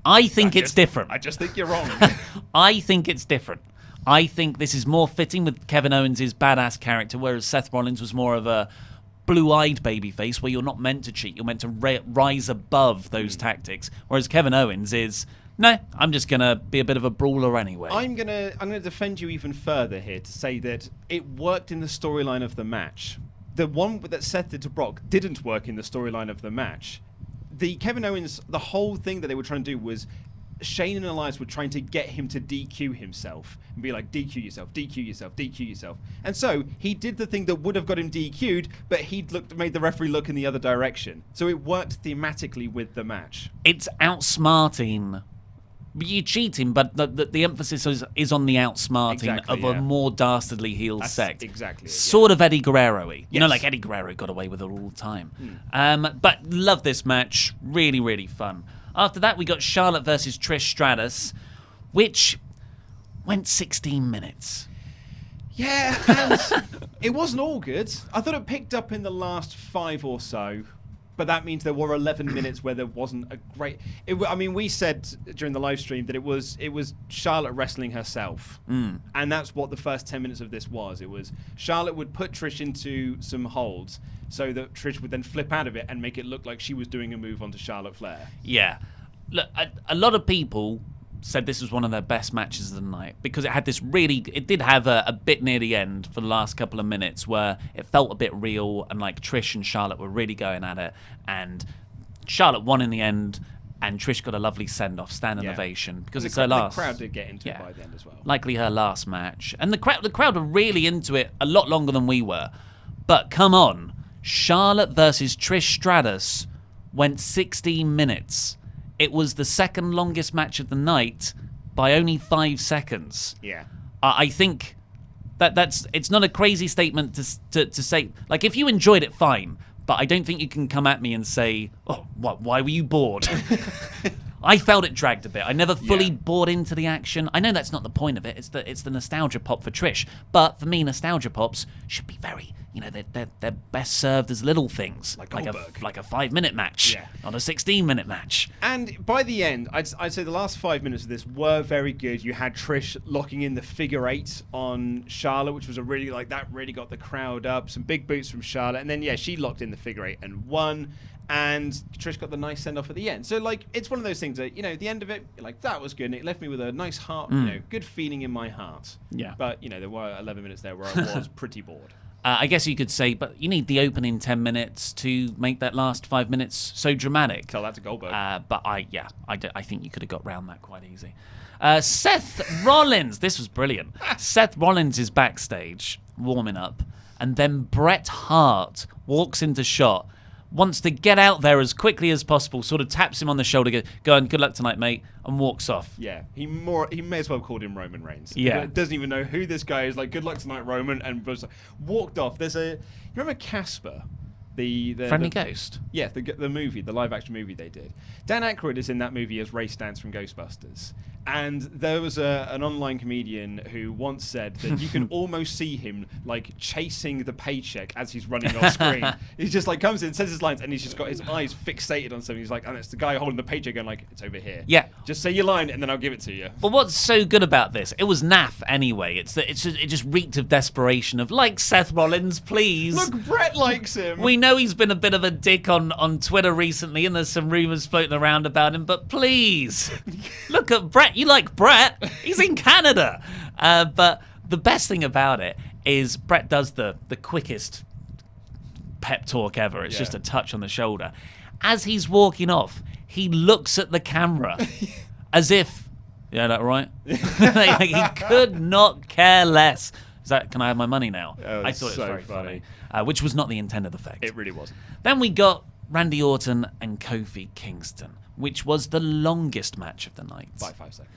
I think it's different. I just think you're wrong. I think it's different. I think this is more fitting with Kevin Owens' badass character, whereas Seth Rollins was more of a blue-eyed babyface where you're not meant to cheat. You're meant to rise above those tactics. Whereas Kevin Owens is, no, I'm just going to be a bit of a brawler anyway. I'm gonna defend you even further here to say that it worked in the storyline of the match. The one that Seth did to Brock didn't work in the storyline of the match. The Kevin Owens, the whole thing that they were trying to do was Shane and Elias were trying to get him to DQ himself and be like, DQ yourself, DQ yourself, DQ yourself. And so he did the thing that would have got him DQ'd, but he'd made the referee look in the other direction. So it worked thematically with the match. It's outsmarting. You're cheating, but the emphasis is on the outsmarting of a more dastardly heel sect. Exactly. Sort of Eddie Guerrero-y. You know, Yes. like Eddie Guerrero got away with it all the time. But love this match. Really, really fun. After that, we got Charlotte versus Trish Stratus, which went 16 minutes. Yeah, and it wasn't all good. I thought it picked up in the last 5 or so, but that means there were 11 minutes where there wasn't a great... we said during the live stream that it was Charlotte wrestling herself, and that's what the first 10 minutes of this was. It was Charlotte would put Trish into some holds so that Trish would then flip out of it and make it look like she was doing a move onto Charlotte Flair. Yeah. Look, a lot of people said this was one of their best matches of the night because it did have a bit near the end for the last couple of minutes where it felt a bit real and like Trish and Charlotte were really going at it, and Charlotte won in the end and Trish got a lovely send-off, standing ovation because it's her last. The crowd did get into it by the end as well. Likely her last match, and the crowd were really into it a lot longer than we were. But come on, Charlotte versus Trish Stratus went 16 minutes. It was the second longest match of the night by only 5 seconds. Yeah. I think it's not a crazy statement to say. Like, if you enjoyed it, fine. But I don't think you can come at me and say, oh, what? Why were you bored? I felt it dragged a bit. I never fully bought into the action. I know that's not the point of it. It's the nostalgia pop for Trish. But for me, nostalgia pops should be very, they're best served as little things. Like a 5-minute match, not a 16-minute match. And by the end, I'd say the last 5 minutes of this were very good. You had Trish locking in the figure 8 on Charlotte, which was that really got the crowd up. Some big boots from Charlotte. And then, she locked in the figure 8 and won. And Trish got the nice send-off at the end. So, it's one of those things that, at the end of it, that was good. And it left me with a nice heart, good feeling in my heart. Yeah. But, there were 11 minutes there where I was pretty bored. I guess you could say, but you need the opening 10 minutes to make that last 5 minutes so dramatic. Tell that to Goldberg. But I think you could have got round that quite easy. Seth Rollins, this was brilliant. Seth Rollins is backstage, warming up, and then Bret Hart walks into shot, wants to get out there as quickly as possible, sort of taps him on the shoulder, going, good luck tonight, mate, and walks off. Yeah, he may as well have called him Roman Reigns. Yeah. Doesn't even know who this guy is, good luck tonight, Roman, and walked off. You remember Casper? The Friendly Ghost? Yeah, the movie, the live-action movie they did. Dan Aykroyd is in that movie as Ray Stantz from Ghostbusters. And there was an online comedian who once said that you can almost see him chasing the paycheck as he's running off screen. He's just comes in, says his lines, and he's just got his eyes fixated on something. He's and it's the guy holding the paycheck going it's over here. Yeah. Just say your line and then I'll give it to you. But what's so good about this? It was naff anyway. It just reeked of desperation of Seth Rollins, please. Look, Bret likes him. We know he's been a bit of a dick on Twitter recently, and there's some rumors floating around about him, but please, look at Bret. You like Bret? He's in Canada. But the best thing about it is Bret does the quickest pep talk ever. It's just a touch on the shoulder. As he's walking off, he looks at the camera as if, that right? He could not care less. Can I have my money now? Oh, I thought it was very funny. Which was not the intended effect. It really wasn't. Then we got Randy Orton and Kofi Kingston, which was the longest match of the night. By 5 seconds.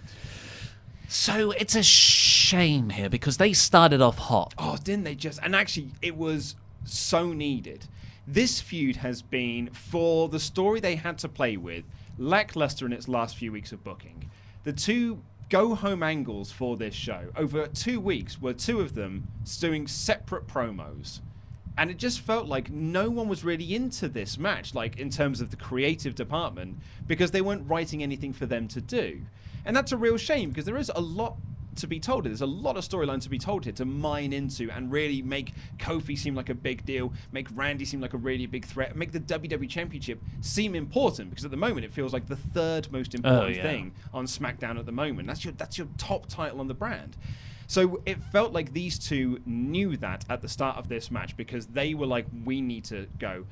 So it's a shame here because they started off hot. Oh, didn't they just? And actually, it was so needed. This feud has been, for the story they had to play with, lackluster in its last few weeks of booking. The two go-home angles for this show, over 2 weeks, were two of them doing separate promos. And it just felt like no one was really into this match, like in terms of the creative department, because they weren't writing anything for them to do. And that's a real shame, because there is a lot to be told here. There's a lot of storyline to be told here to mine into and really make Kofi seem like a big deal, make Randy seem like a really big threat, make the WWE Championship seem important, because at the moment it feels like the third most important thing on SmackDown at the moment. That's your top title on the brand. So it felt like these two knew that at the start of this match, because they were like, we need to go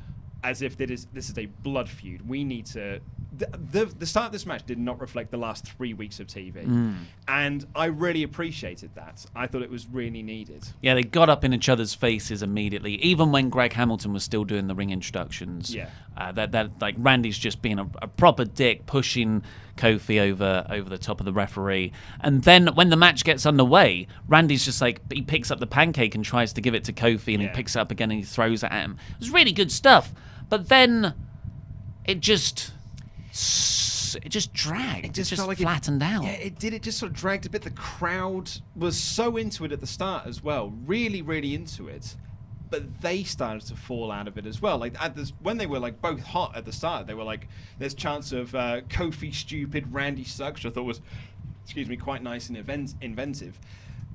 as if this is a blood feud. We need to... The start of this match did not reflect the last 3 weeks of TV. And I really appreciated that. I thought it was really needed. Yeah, they got up in each other's faces immediately, even when Greg Hamilton was still doing the ring introductions. Yeah. That like Randy's just being a proper dick, pushing Kofi over the top of the referee. And then when the match gets underway, Randy's just like, he picks up the pancake and tries to give it to Kofi, and he picks it up again and he throws it at him. It was really good stuff. But then it just dragged. It just like flattened out. Yeah, it did. It just sort of dragged a bit. The crowd was so into it at the start as well. Really, really into it. But they started to fall out of it as well. Like when they were like both hot at the start, they were like, there's chance of Kofi stupid, Randy sucks, which I thought was, quite nice and inventive.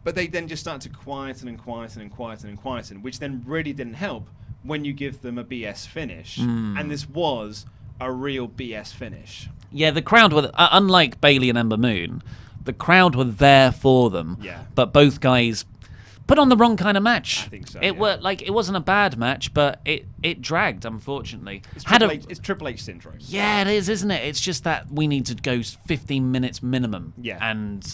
But they then just started to quieten, which then really didn't help when you give them a BS finish. And this was a real BS finish. Yeah, the crowd were, unlike Bayley and Ember Moon, the crowd were there for them. Yeah. But both guys put on the wrong kind of match. I think so. It wasn't a bad match, but it dragged, unfortunately. It's Triple H syndrome. Yeah, it is, isn't it? It's just that we need to go 15 minutes minimum. Yeah. And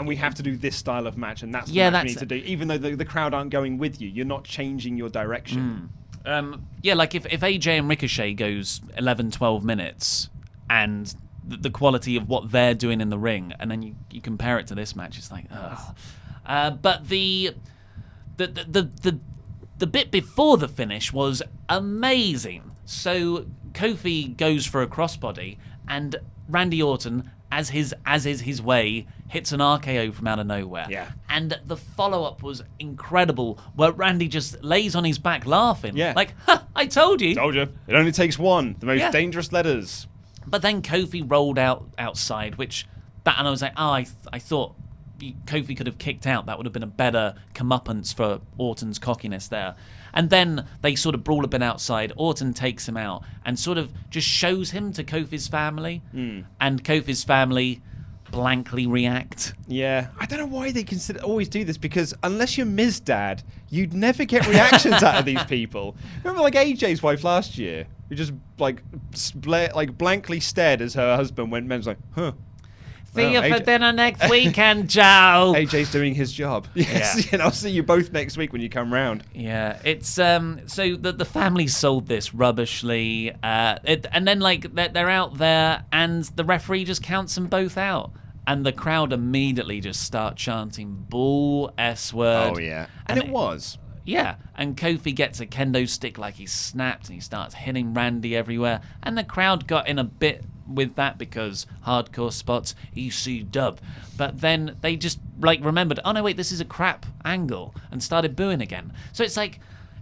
we have to do this style of match, and that's what we need to do. Even though the crowd aren't going with you, you're not changing your direction. Like if AJ and Ricochet goes 11, 12 minutes, and the quality of what they're doing in the ring, and then you compare it to this match, it's like, ugh. But the bit before the finish was amazing. So Kofi goes for a crossbody, and Randy Orton, as is his way, hits an RKO from out of nowhere. Yeah. And the follow-up was incredible, where Randy just lays on his back laughing. Yeah. Like, ha, I told you. Told you. It only takes one. The most dangerous letters. But then Kofi rolled outside, and I was like, I thought Kofi could have kicked out. That would have been a better comeuppance for Orton's cockiness there. And then they sort of brawl a bit outside. Orton takes him out and sort of just shows him to Kofi's family. And Kofi's family blankly react. Yeah. I don't know why they always do this, because unless you're Ms. Dad, you'd never get reactions out of these people. Remember like AJ's wife last year, who just blankly stared as her husband went, men's like, huh. See you for dinner next weekend, Joe. AJ's doing his job. Yes, and I'll see you both next week when you come round. Yeah, it's so the family sold this rubbishly, and then like they're out there, and the referee just counts them both out, and the crowd immediately just start chanting "Bull S word." Oh yeah, and it was. Yeah, and Kofi gets a kendo stick like he's snapped, and he starts hitting Randy everywhere, and the crowd got in a bit with that because hardcore spots, EC dub. But then they just remembered, oh no wait, this is a crap angle, and started booing again. So it's like,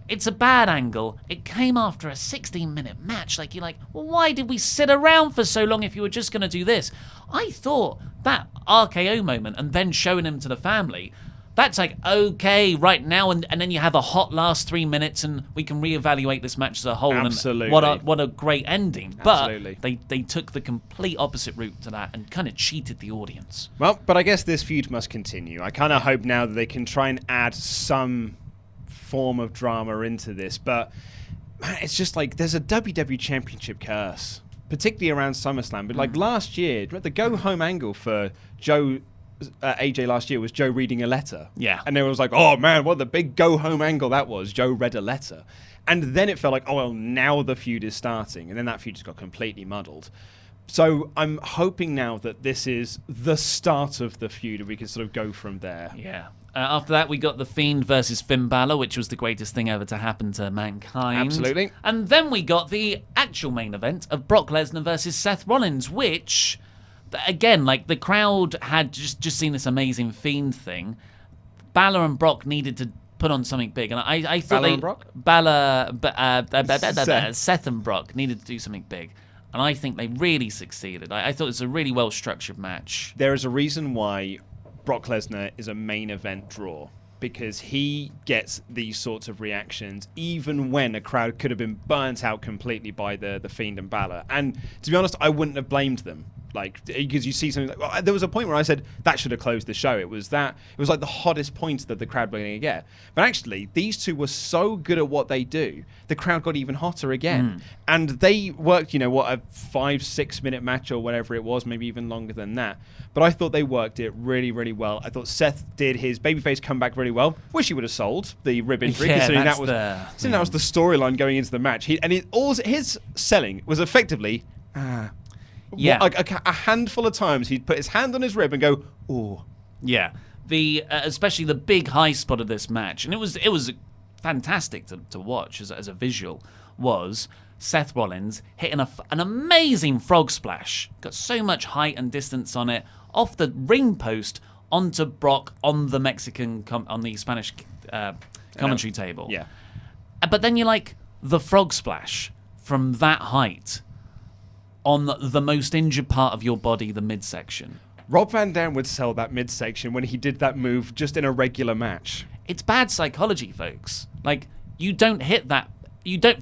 it's a bad angle. It came after a 16-minute match. Like, you're like, well, why did we sit around for so long if you were just going to do this? I thought that RKO moment and then showing him to the family, that's like, okay, right now, and then you have a hot last 3 minutes, and we can reevaluate this match as a whole. Absolutely. And what a great ending. Absolutely. But they took the complete opposite route to that and kind of cheated the audience. Well, but I guess this feud must continue. I kind of hope now that they can try and add some form of drama into this. But man, it's just like there's a WWE Championship curse, particularly around SummerSlam. But like last year, the go-home angle for AJ last year was Joe reading a letter. Yeah. And everyone was like, oh man, what the big go-home angle that was. Joe read a letter. And then it felt like, oh, well, now the feud is starting. And then that feud just got completely muddled. So I'm hoping now that this is the start of the feud and we can sort of go from there. Yeah. After that, we got The Fiend versus Finn Balor, which was the greatest thing ever to happen to mankind. Absolutely. And then we got the actual main event of Brock Lesnar versus Seth Rollins, which, again, like the crowd had just seen this amazing Fiend thing. Balor and Brock needed to put on something big, and I thought Seth and Brock needed to do something big, and I think they really succeeded. I thought it was a really well-structured match. There is a reason why Brock Lesnar is a main event draw, because he gets these sorts of reactions even when a crowd could have been burnt out completely by the Fiend and Balor. And to be honest, I wouldn't have blamed them. Like, because you see something like, well, there was a point where I said that should have closed the show. It was like the hottest point that the crowd were going to get. But actually, these two were so good at what they do, the crowd got even hotter again. And they worked, a 5-6 minute match or whatever it was, maybe even longer than that. But I thought they worked it really, really well. I thought Seth did his babyface comeback really well. Wish he would have sold the rib injury, considering that was the storyline going into the match. His selling was effectively. A handful of times he'd put his hand on his rib and go, "Ooh." Yeah, especially the big high spot of this match, and it was fantastic to watch as a visual, was Seth Rollins hitting an amazing frog splash. Got so much height and distance on it, off the ring post onto Brock on the on the Spanish commentary table. Yeah. But then you're like, the frog splash from that height on the most injured part of your body, the midsection. Rob Van Dam would sell that midsection when he did that move just in a regular match. It's bad psychology, folks. Like, you don't hit that.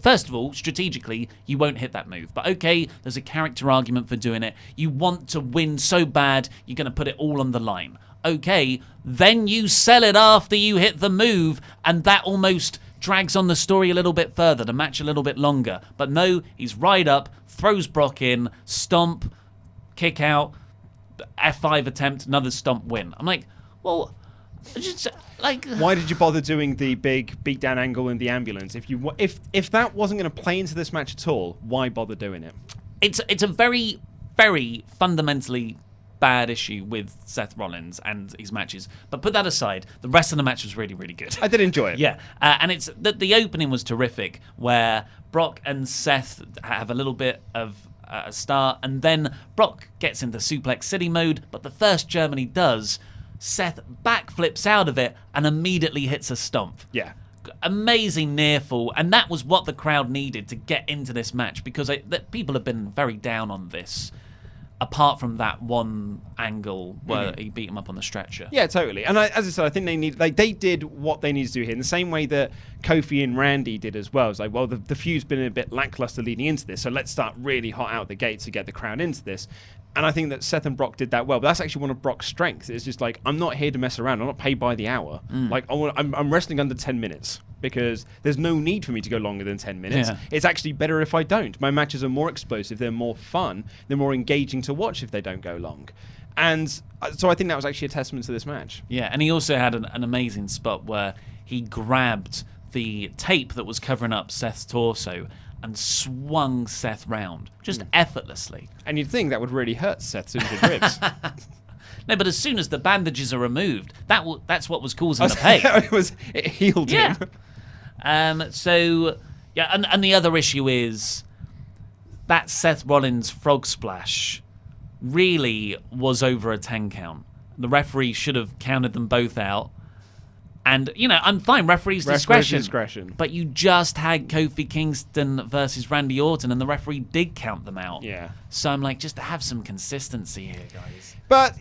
First of all, strategically, you won't hit that move. But okay, there's a character argument for doing it. You want to win so bad, you're going to put it all on the line. Okay, then you sell it after you hit the move, and that almost drags on the story a little bit further, the match a little bit longer. But no, he's right up, throws Brock in, stomp, kick out, F5 attempt, another stomp win. I'm like, well, just like, why did you bother doing the big beatdown angle in the ambulance? If that wasn't going to play into this match at all, why bother doing it? It's a very, very fundamentally bad issue with Seth Rollins and his matches. But put that aside, the rest of the match was really, really good. I did enjoy it. Yeah, and it's the opening was terrific, where Brock and Seth have a little bit of a start, and then Brock gets into Suplex City mode, but the first German he does, Seth backflips out of it and immediately hits a stomp. Yeah. Amazing near fall, and that was what the crowd needed to get into this match, because people have been very down on this, apart from that one angle where he beat him up on the stretcher. Yeah, totally. And as I said, I think they did what they needed to do here in the same way that Kofi and Randy did as well. It's like, well, the feud's been a bit lackluster leading into this, so let's start really hot out the gate to get the crowd into this. And I think that Seth and Brock did that well. But that's actually one of Brock's strengths. It's just like, I'm not here to mess around. I'm not paid by the hour. Like, I'm wrestling under 10 minutes because there's no need for me to go longer than 10 minutes. Yeah. It's actually better if I don't. My matches are more explosive. They're more fun. They're more engaging to watch if they don't go long. And so I think that was actually a testament to this match. Yeah, and he also had an amazing spot where he grabbed the tape that was covering up Seth's torso and swung Seth round, just effortlessly. And you'd think that would really hurt Seth's injured ribs. No, but as soon as the bandages are removed, that's what was causing the pain. It healed him. So, yeah, and the other issue is that Seth Rollins frog splash really was over a 10 count. The referee should have counted them both out. And, I'm fine, referee's discretion. But you just had Kofi Kingston versus Randy Orton, and the referee did count them out. Yeah. So I'm like, just to have some consistency here, guys. But,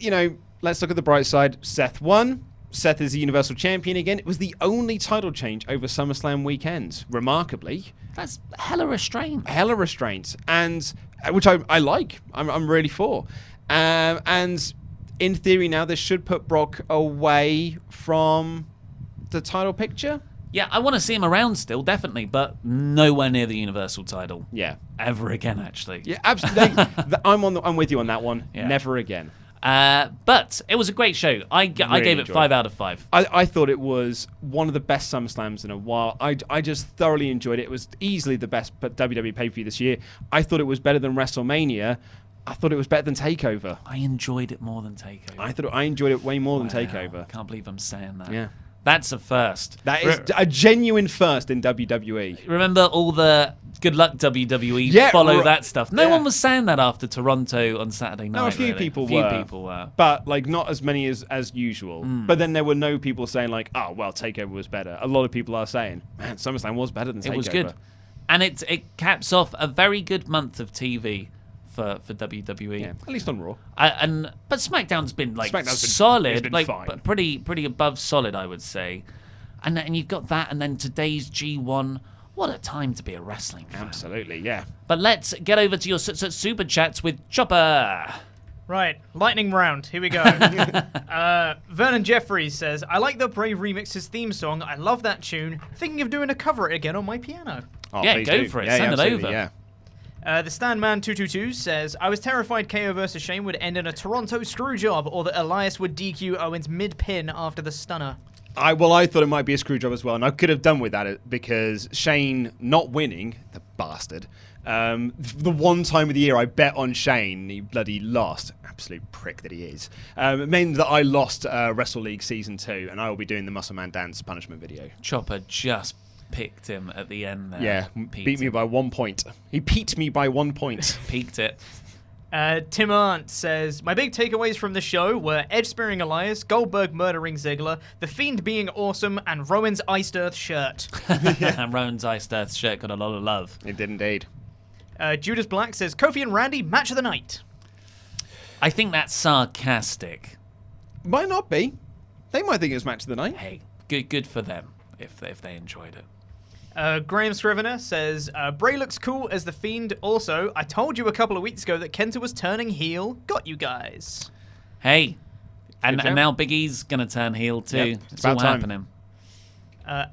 let's look at the bright side. Seth won. Seth is the Universal Champion again. It was the only title change over SummerSlam weekend, remarkably. That's hella restraint. And which I like. I'm really for. And in theory now, this should put Brock away from the title picture. Yeah, I want to see him around still, definitely, but nowhere near the Universal title. Yeah. Ever again, actually. Yeah, absolutely. I'm with you on that one. Yeah. Never again. But it was a great show. I gave it 5 out of 5. I thought it was one of the best SummerSlams in a while. I just thoroughly enjoyed it. It was easily the best WWE pay-per-view this year. I thought it was better than WrestleMania. I thought it was better than TakeOver. I enjoyed it more than TakeOver. I enjoyed it way more than Wow, TakeOver. I can't believe I'm saying that. Yeah. That's a first. That is a genuine first in WWE. Remember all the good luck WWE, Yeah, follow that stuff. No yeah. one was saying that after Toronto on Saturday night. No, a few really. people were. But like not as many as usual. But then there were no people saying like, oh, well, TakeOver was better. A lot of people are saying, man, SummerSlam was better than TakeOver. It was good. And it caps off a very good month of TV for WWE. Yeah, at least on Raw. But SmackDown's been SmackDown's solid, been fine. but pretty above solid, I would say. And you've got that, and then today's G1. What a time to be a wrestling fan. Absolutely, yeah. But let's get over to your super chats with Chopper. Right, lightning round. Here we go. Vernon Jeffries says, I like the Bray remixes theme song. I love that tune. Thinking of doing a cover it again on my piano. Oh, Yeah, please go do. for it. Yeah, Send it absolutely, over. Yeah. The Standman222 says, I was terrified KO versus Shane would end in a Toronto screwjob or that Elias would DQ Owens mid-pin after the stunner. I thought it might be a screw job as well, and I could have done with that because Shane not winning, the bastard, the one time of the year I bet on Shane, he bloody lost. Absolute prick that he is. It meant that I lost Wrestle League Season 2, and I will be doing the Muscle Man Dance punishment video. Chopper just picked him at the end there. Yeah, beat me by 1 point. He peaked me by 1 point. Peaked it. Tim Arndt says, my big takeaways from the show were Edge spearing Elias, Goldberg murdering Ziggler, The Fiend being awesome, and Rowan's Iced Earth shirt. And Rowan's Iced Earth shirt got a lot of love. It did indeed. Judas Black says, Kofi and Randy, match of the night. I think that's sarcastic. Might not be. They might think it was match of the night. Hey, good for them if they enjoyed it. Graham Scrivener says, Bray looks cool as The Fiend. Also, I told you a couple of weeks ago that Kenta was turning heel. Got you guys. Hey, and job. now Big E's going to turn heel too. Yep, it's all about time. happening.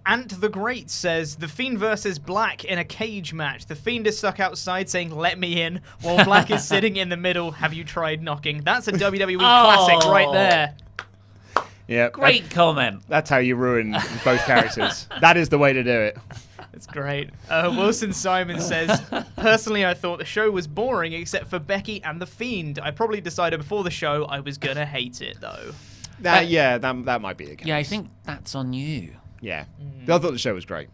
Ant the Great says, The Fiend versus Black in a cage match. The Fiend is stuck outside saying, let me in, while Black is sitting in the middle. Have you tried knocking? That's a WWE classic right there. Yeah, Great comment. That's how you ruin both characters. That is the way to do it. That's great. Wilson Simon says, personally, I thought the show was boring except for Becky and The Fiend. I probably decided before the show I was going to hate it, though. That might be the case. Yeah, I think that's on you. Yeah. I thought the show was great.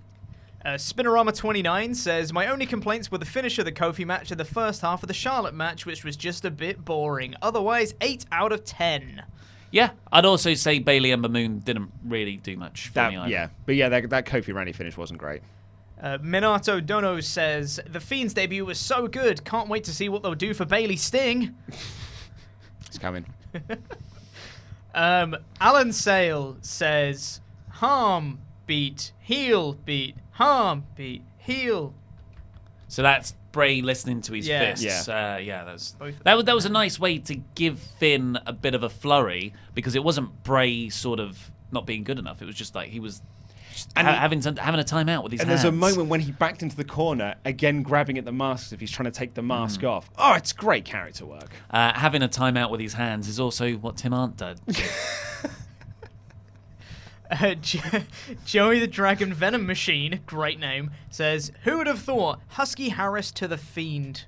Spinorama29 says, my only complaints were the finish of the Kofi match and the first half of the Charlotte match, which was just a bit boring. Otherwise, 8 out of 10. Yeah, I'd also say Bailey and Moon didn't really do much for me either. Yeah, but yeah, that Kofi Randy finish wasn't great. Minato Dono says, the Fiend's debut was so good. Can't wait to see what they'll do for Bailey Sting. It's coming. Alan Sale says, harm beat, heel beat, harm beat, heel. So that's Bray listening to his Yeah. fists. Yeah. That was a nice way to give Finn a bit of a flurry because it wasn't Bray sort of not being good enough. It was just like he was having a timeout with his hands. And there's a moment when he backed into the corner, again grabbing at the mask as if he's trying to take the mask off. Oh, it's great character work. Having a timeout with his hands is also what Tim Arndt did. Joey the Dragon Venom Machine, great name, says, who would have thought Husky Harris to the Fiend?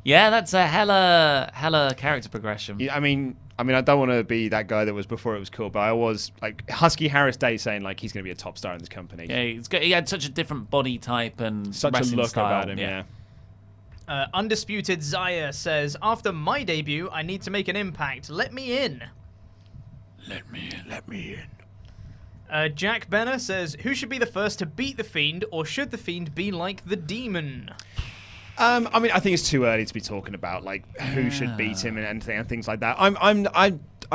Yeah, that's a hella character progression. Yeah, I mean, I don't want to be that guy that was before it was cool, but I was like Husky Harris Day saying like he's going to be a top star in this company. Yeah, he had such a different body type and Such a wrestling look style. about him, yeah. Undisputed Zaya says, after my debut, I need to make an impact. Let me in. Let me in. Jack Benner says, who should be the first to beat the Fiend, or should the Fiend be like the Demon? I mean, I think it's too early to be talking about like who should beat him and things like that. I'm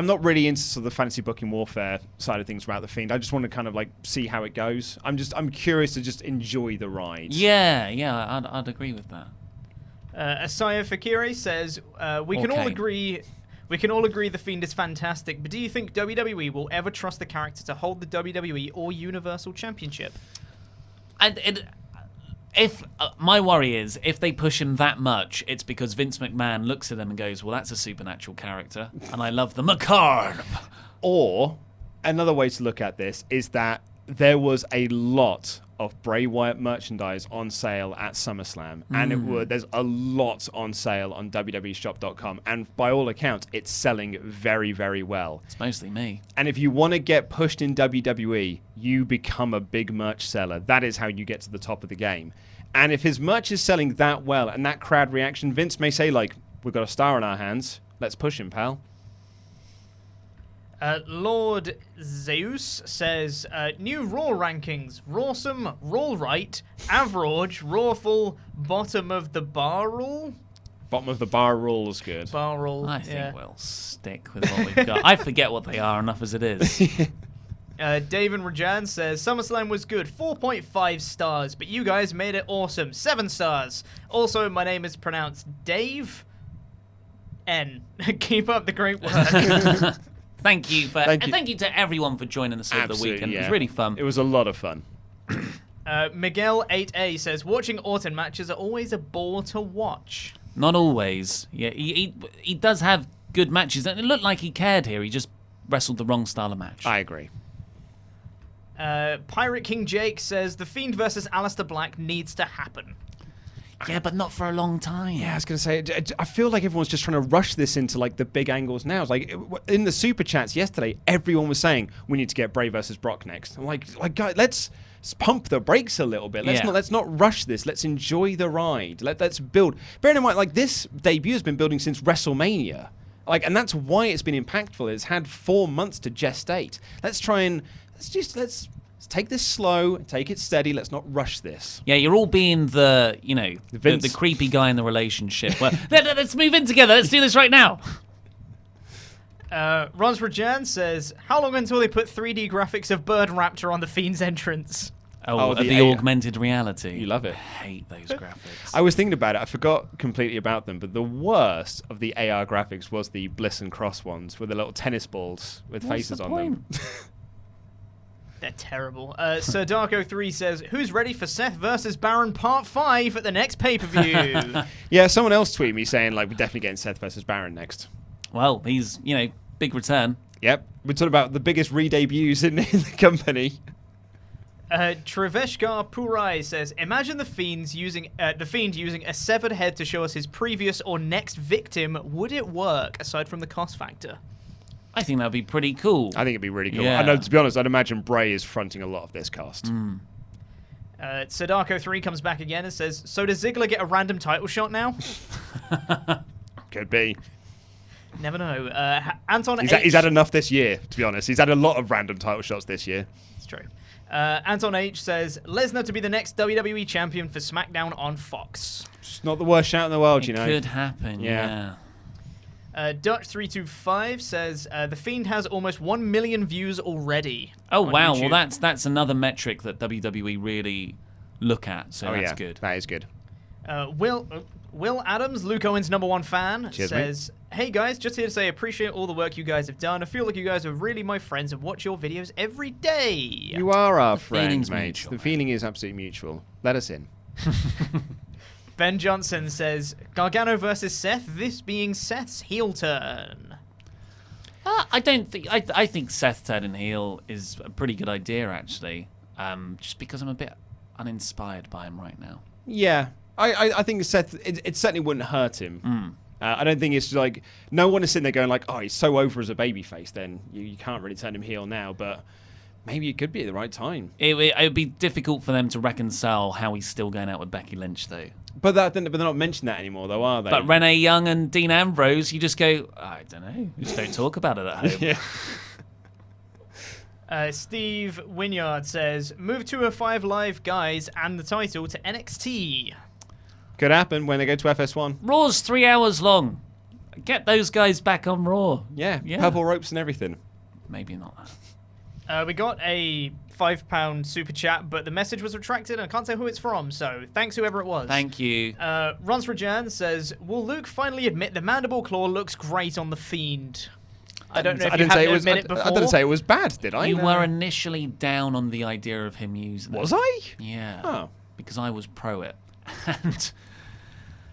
not really into sort of the fantasy booking warfare side of things about the Fiend. I just want to kind of like see how it goes. I'm curious to just enjoy the ride. Yeah, I'd agree with that. Asaya Fakiri says, we can all agree the Fiend is fantastic, but do you think WWE will ever trust the character to hold the WWE or Universal Championship? If my worry is if they push him that much, it's because Vince McMahon looks at them and goes, well, that's a supernatural character, and I love the macabre. Or another way to look at this is that there was a lot of Bray Wyatt merchandise on sale at SummerSlam, and there's a lot on sale on WWEshop.com, and by all accounts, it's selling very, very well. It's mostly me. And if you want to get pushed in WWE, you become a big merch seller. That is how you get to the top of the game. And if his merch is selling that well and that crowd reaction, Vince may say, like, we've got a star in our hands. Let's push him, pal. Lord Zeus says, new Raw rankings. Rawsome, Raw right, average, Rawful, bottom of the barrel. Bottom of the bar rule is good. Barrel. I think we'll stick with what we've got. I forget what they are enough as it is. David Rajan says, SummerSlam was good, 4.5 stars, but you guys made it awesome, 7 stars. Also, my name is pronounced Dave N. Keep up the great work. Thank you to everyone for joining us over the weekend. Yeah. It was really fun. It was a lot of fun. Miguel 8A says, watching Orton matches are always a bore to watch. Not always. Yeah, he does have good matches. And it looked like he cared here. He just wrestled the wrong style of match. I agree. Pirate King Jake says, The Fiend versus Aleister Black needs to happen. Yeah, but not for a long time. Yeah, I was going to say, I feel like everyone's just trying to rush this into like the big angles now. It's like in the super chats yesterday, everyone was saying we need to get Bray versus Brock next. I'm like guys, let's pump the brakes a little bit. Let's not rush this. Let's enjoy the ride. Let's build. Bearing in mind, like this debut has been building since WrestleMania, and that's why it's been impactful. It's had 4 months to gestate. Let's take this slow, take it steady. Let's not rush this. Yeah, you're all being the creepy guy in the relationship. Well, let's move in together. Let's do this right now. Ron's Rajan says, how long until they put 3D graphics of Bird Raptor on the Fiend's entrance? The augmented reality. You love it. I hate those graphics. I was thinking about it. I forgot completely about them. But the worst of the AR graphics was the Bliss and Cross ones with the little tennis balls with faces on them. They're terrible. Sir Darko3 says, who's ready for Seth versus Baron Part 5 at the next pay-per-view? Yeah, someone else tweeted me saying, we're definitely getting Seth versus Baron next. Well, he's, big return. Yep. We're talking about the biggest re-debuts in the company. Triveshkar Purai says, imagine the Fiend using a severed head to show us his previous or next victim. Would it work, aside from the cost factor? I think that would be pretty cool. I think it'd be really cool. Yeah. I know, to be honest, I'd imagine Bray is fronting a lot of this cast. Sadako3 comes back again and says, so does Ziggler get a random title shot now? Could be. Never know. Anton He's H. He's had enough this year, to be honest. He's had a lot of random title shots this year. It's true. Anton H. says, Lesnar to be the next WWE champion for SmackDown on Fox. It's not the worst shout in the world, It could happen, yeah. Dutch325 says, the Fiend has almost 1 million views already. Oh, wow. YouTube. Well, that's another metric that WWE really look at, so that's good. That is good. Will Adams, Luke Owen's #1 fan, Cheers, says, hey guys, just here to say I appreciate all the work you guys have done. I feel like you guys are really my friends and watch your videos every day. You are our friends, mate. mutual, The feeling is absolutely mutual. Let us in. Ben Johnson says, Gargano versus Seth, this being Seth's heel turn. I think Seth turning heel is a pretty good idea, actually. Just because I'm a bit uninspired by him right now. Yeah. I think Seth, it certainly wouldn't hurt him. I don't think it's like, no one is sitting there going like, oh, he's so over as a babyface, then you can't really turn him heel now, but maybe it could be at the right time. It would be difficult for them to reconcile how he's still going out with Becky Lynch, though. But they're not mentioning that anymore, though, are they? But Renee Young and Dean Ambrose, you just go, I don't know, just don't talk about it at home. Yeah. Steve Wynyard says, move 205 Live guys and the title to NXT. Could happen when they go to FS1. Raw's 3 hours long. Get those guys back on Raw. Yeah, purple ropes and everything. Maybe not that. We got a £5 super chat, but the message was retracted and I can't say who it's from, so thanks whoever it was. Thank you. Rons Rajan says, will Luke finally admit the mandible claw looks great on the Fiend? I don't know if you had to admit it before. I didn't say it was bad, did I? You were initially down on the idea of him using it. Was I? Yeah. Oh. Because I was pro it. And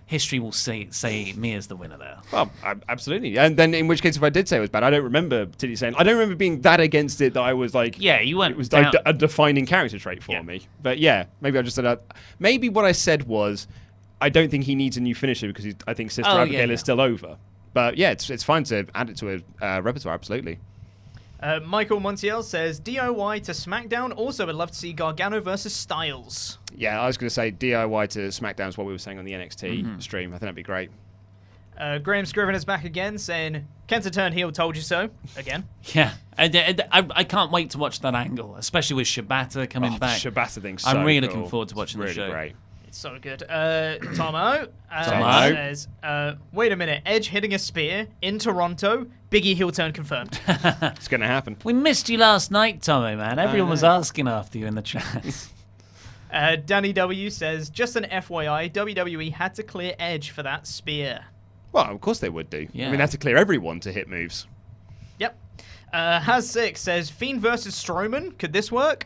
history will say me as the winner there. Well, absolutely. And then in which case, if I did say it was bad, I don't remember particularly saying. I don't remember being that against it that I was like, Yeah, you weren't. it was down. like a defining character trait for Yeah. me. But yeah, maybe I just said maybe what I said was, I don't think he needs a new finisher because I think Sister Abigail is still over. But yeah, it's fine to add it to a repertoire. Absolutely. Michael Montiel says DIY to SmackDown. Also, would love to see Gargano versus Styles. Yeah, I was going to say DIY to SmackDown is what we were saying on the NXT stream. I think that'd be great. Graham Scriven is back again, saying Kenta turn heel, told you so. Again. Yeah, I can't wait to watch that angle, especially with Shibata coming back. The Shibata thing's so I'm really cool. looking forward to watching the It's show. really great. It's so good. Tomo Tomo. says, wait a minute, Edge hitting a spear in Toronto, Biggie heel turn confirmed. It's going to happen. We missed you last night, Tommy, man. Everyone was know. asking after you in the chat. Danny W says, just an FYI, WWE had to clear Edge for that spear. Well, of course they would do. Yeah. I mean, they had to clear everyone to hit moves. Yep. Has6 says, Fiend versus Strowman, could this work?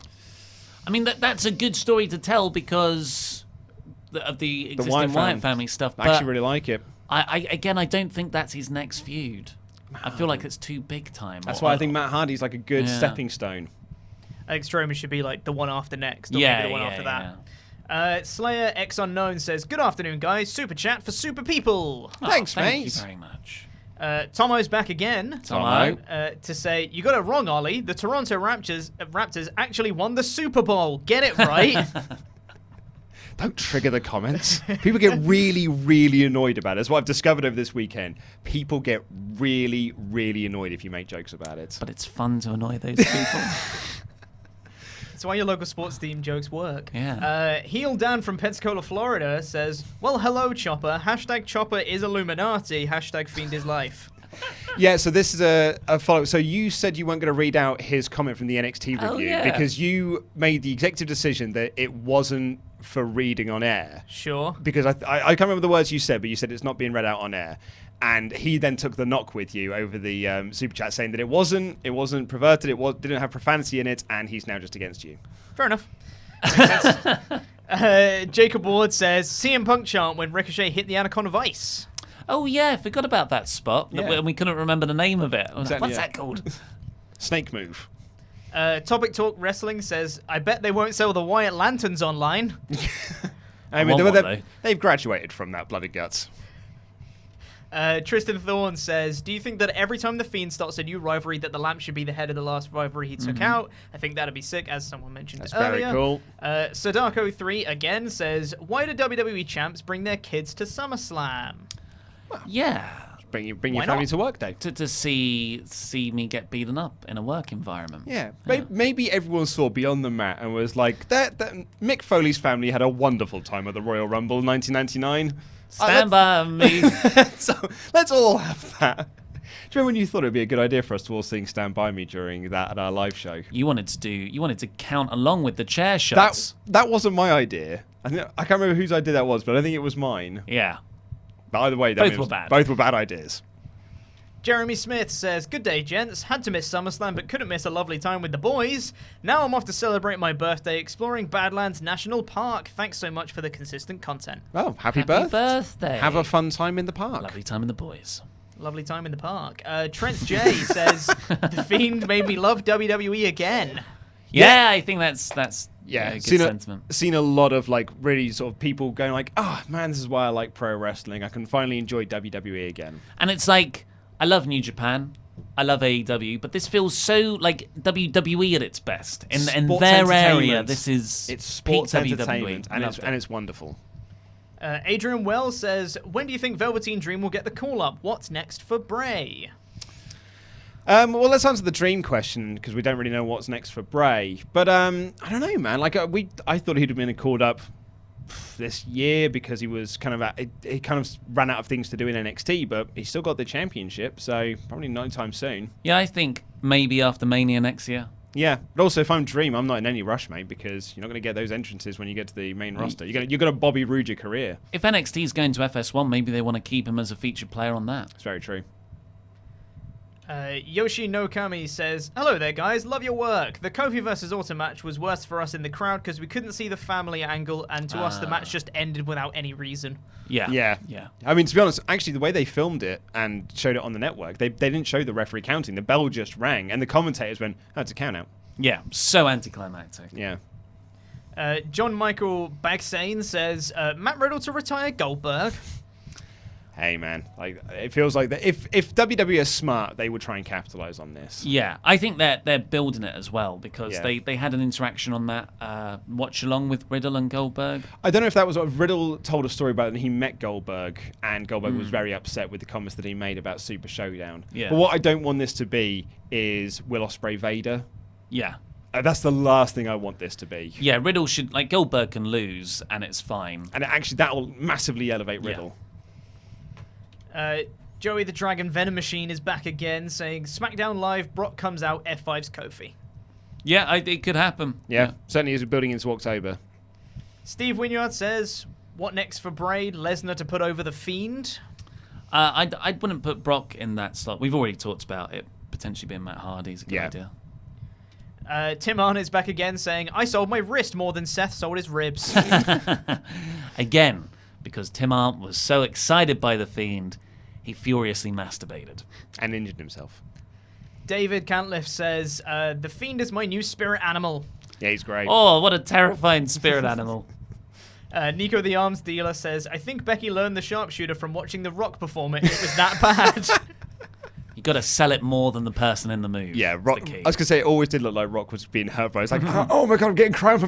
I mean, that's a good story to tell because of the existing Wyatt family stuff. I But actually really like it. I don't think that's his next feud. I feel like it's too big time. That's why I think Matt Hardy's like a good stepping stone. I think Strowman should be like the one after next, or Yeah, maybe the one yeah, after that. Slayer X Unknown says, good afternoon, guys. Super chat for super people. Thanks, thank mate. you very much. Tomo's back again. Tomo. To say, you got it wrong, Ollie. The Toronto Raptors actually won the Super Bowl. Get it right. Don't trigger the comments. People get really, really annoyed about it. That's what I've discovered over this weekend. People get really, really annoyed if you make jokes about it. But it's fun to annoy those people. That's why your local sports team jokes work. Yeah. Heel Dan from Pensacola, Florida says, well, hello, Chopper. Hashtag Chopper is Illuminati. Hashtag Fiend is life. Yeah, so this is a follow. So you said you weren't going to read out his comment from the NXT review yeah. because you made the executive decision that it wasn't for reading on air. Sure. Because I can't remember the words you said, but you said it's not being read out on air. And he then took the knock with you over the super chat, saying that it wasn't perverted, didn't have profanity in it, and he's now just against you. Fair enough. Makes sense. Jacob Ward says, CM Punk chant when Ricochet hit the Anaconda Vice. Oh, yeah, I forgot about that spot. Yeah. And we couldn't remember the name of it. I was like, Exactly, what's yeah. that called? Snake move. Topic Talk Wrestling says, I bet they won't sell the Wyatt Lanterns online. I mean, want one, though. they've graduated from that bloody guts. Tristan Thorne says, do you think that every time The Fiend starts a new rivalry that the Lamp should be the head of the last rivalry he took out? I think that'd be sick, as someone mentioned That's earlier. very cool. Sadako3 again says, why do WWE champs bring their kids to SummerSlam? Yeah. Bring your Why family not? to work day. To see me get beaten up in a work environment. Yeah, maybe everyone saw Beyond the Mat and was like, that Mick Foley's family had a wonderful time at the Royal Rumble in 1999. Stand by me. So let's all have that. Do you remember when you thought it would be a good idea for us to all sing Stand By Me during that at our live show? You wanted to count along with the chair shots. That wasn't my idea. I can't remember whose idea that was, but I think it was mine. Yeah. But either way, Both were bad. Both were bad ideas. Jeremy Smith says, good day, gents. Had to miss SummerSlam, but couldn't miss a lovely time with the boys. Now I'm off to celebrate my birthday exploring Badlands National Park. Thanks so much for the consistent content. Oh, happy birthday. Have a fun time in the park. Lovely time in the boys. Lovely time in the park. Trent J says, The Fiend made me love WWE again. Yeah, I think that's Yeah, a good sentiment. Seen a lot of like really sort of people going like, oh man, this is why I like pro wrestling. I can finally enjoy WWE again. And it's like, I love New Japan. I love AEW, but this feels so like WWE at its best. In Sports their area, entertainment. this is It's sports peak entertainment, WWE. and it's wonderful. Adrian Wells says, when do you think Velveteen Dream will get the call-up? What's next for Bray? Well, let's answer the dream question because we don't really know what's next for Bray. But I don't know, man. Like I thought he'd have been called up this year because he was kind of he kind of ran out of things to do in NXT, but he's still got the championship, so probably not anytime soon. Yeah, I think maybe after Mania next year. Yeah, but also if I'm Dream, I'm not in any rush, mate, because you're not going to get those entrances when you get to the main roster. You're going to Bobby Roode your career. If NXT is going to FS1, maybe they want to keep him as a featured player on that. It's very true. Yoshi Nokami says, "Hello there, guys. Love your work. The Kofi versus Orton match was worse for us in the crowd because we couldn't see the family angle, and to us, the match just ended without any reason." Yeah. I mean, to be honest, actually, the way they filmed it and showed it on the network, they didn't show the referee counting. The bell just rang, and the commentators went, "Oh, it's a count out." Yeah, so anticlimactic. Yeah. John Michael Bagsane says, "Matt Riddle to retire Goldberg." Hey, man, like it feels like that. If WWE is smart, they would try and capitalize on this. Yeah, I think they're building it as well because Yeah. they had an interaction on that watch along with Riddle and Goldberg. I don't know if that was what Riddle told a story about when he met Goldberg, and Goldberg was very upset with the comments that he made about Super Showdown. Yeah. But what I don't want this to be is Will Ospreay Vader. Yeah. That's the last thing I want this to be. Yeah, Riddle should, like, Goldberg can lose and it's fine. And actually, that will massively elevate Riddle. Joey the Dragon Venom Machine is back again, saying, "SmackDown Live, Brock comes out, F5's Kofi." Yeah, it could happen. Yeah, certainly is building into October. Steve Wynyard says, "What next for Braid? Lesnar to put over the Fiend?" I wouldn't put Brock in that slot. We've already talked about it potentially being Matt Hardy's a good idea. Tim Arn is back again, saying, "I sold my wrist more than Seth sold his ribs." Again, because Tim Arndt was so excited by the Fiend, he furiously masturbated. And injured himself. David Cantliff says, "The Fiend is my new spirit animal." Yeah, he's great. Oh, what a terrifying spirit animal. Nico the Arms Dealer says, "I think Becky learned the sharpshooter from watching The Rock perform it. It was that bad." You got to sell it more than the person in the move. Yeah, That's Rock. the key. I was going to say, it always did look like Rock was being hurt, but it's like, oh my god, I'm getting cramp.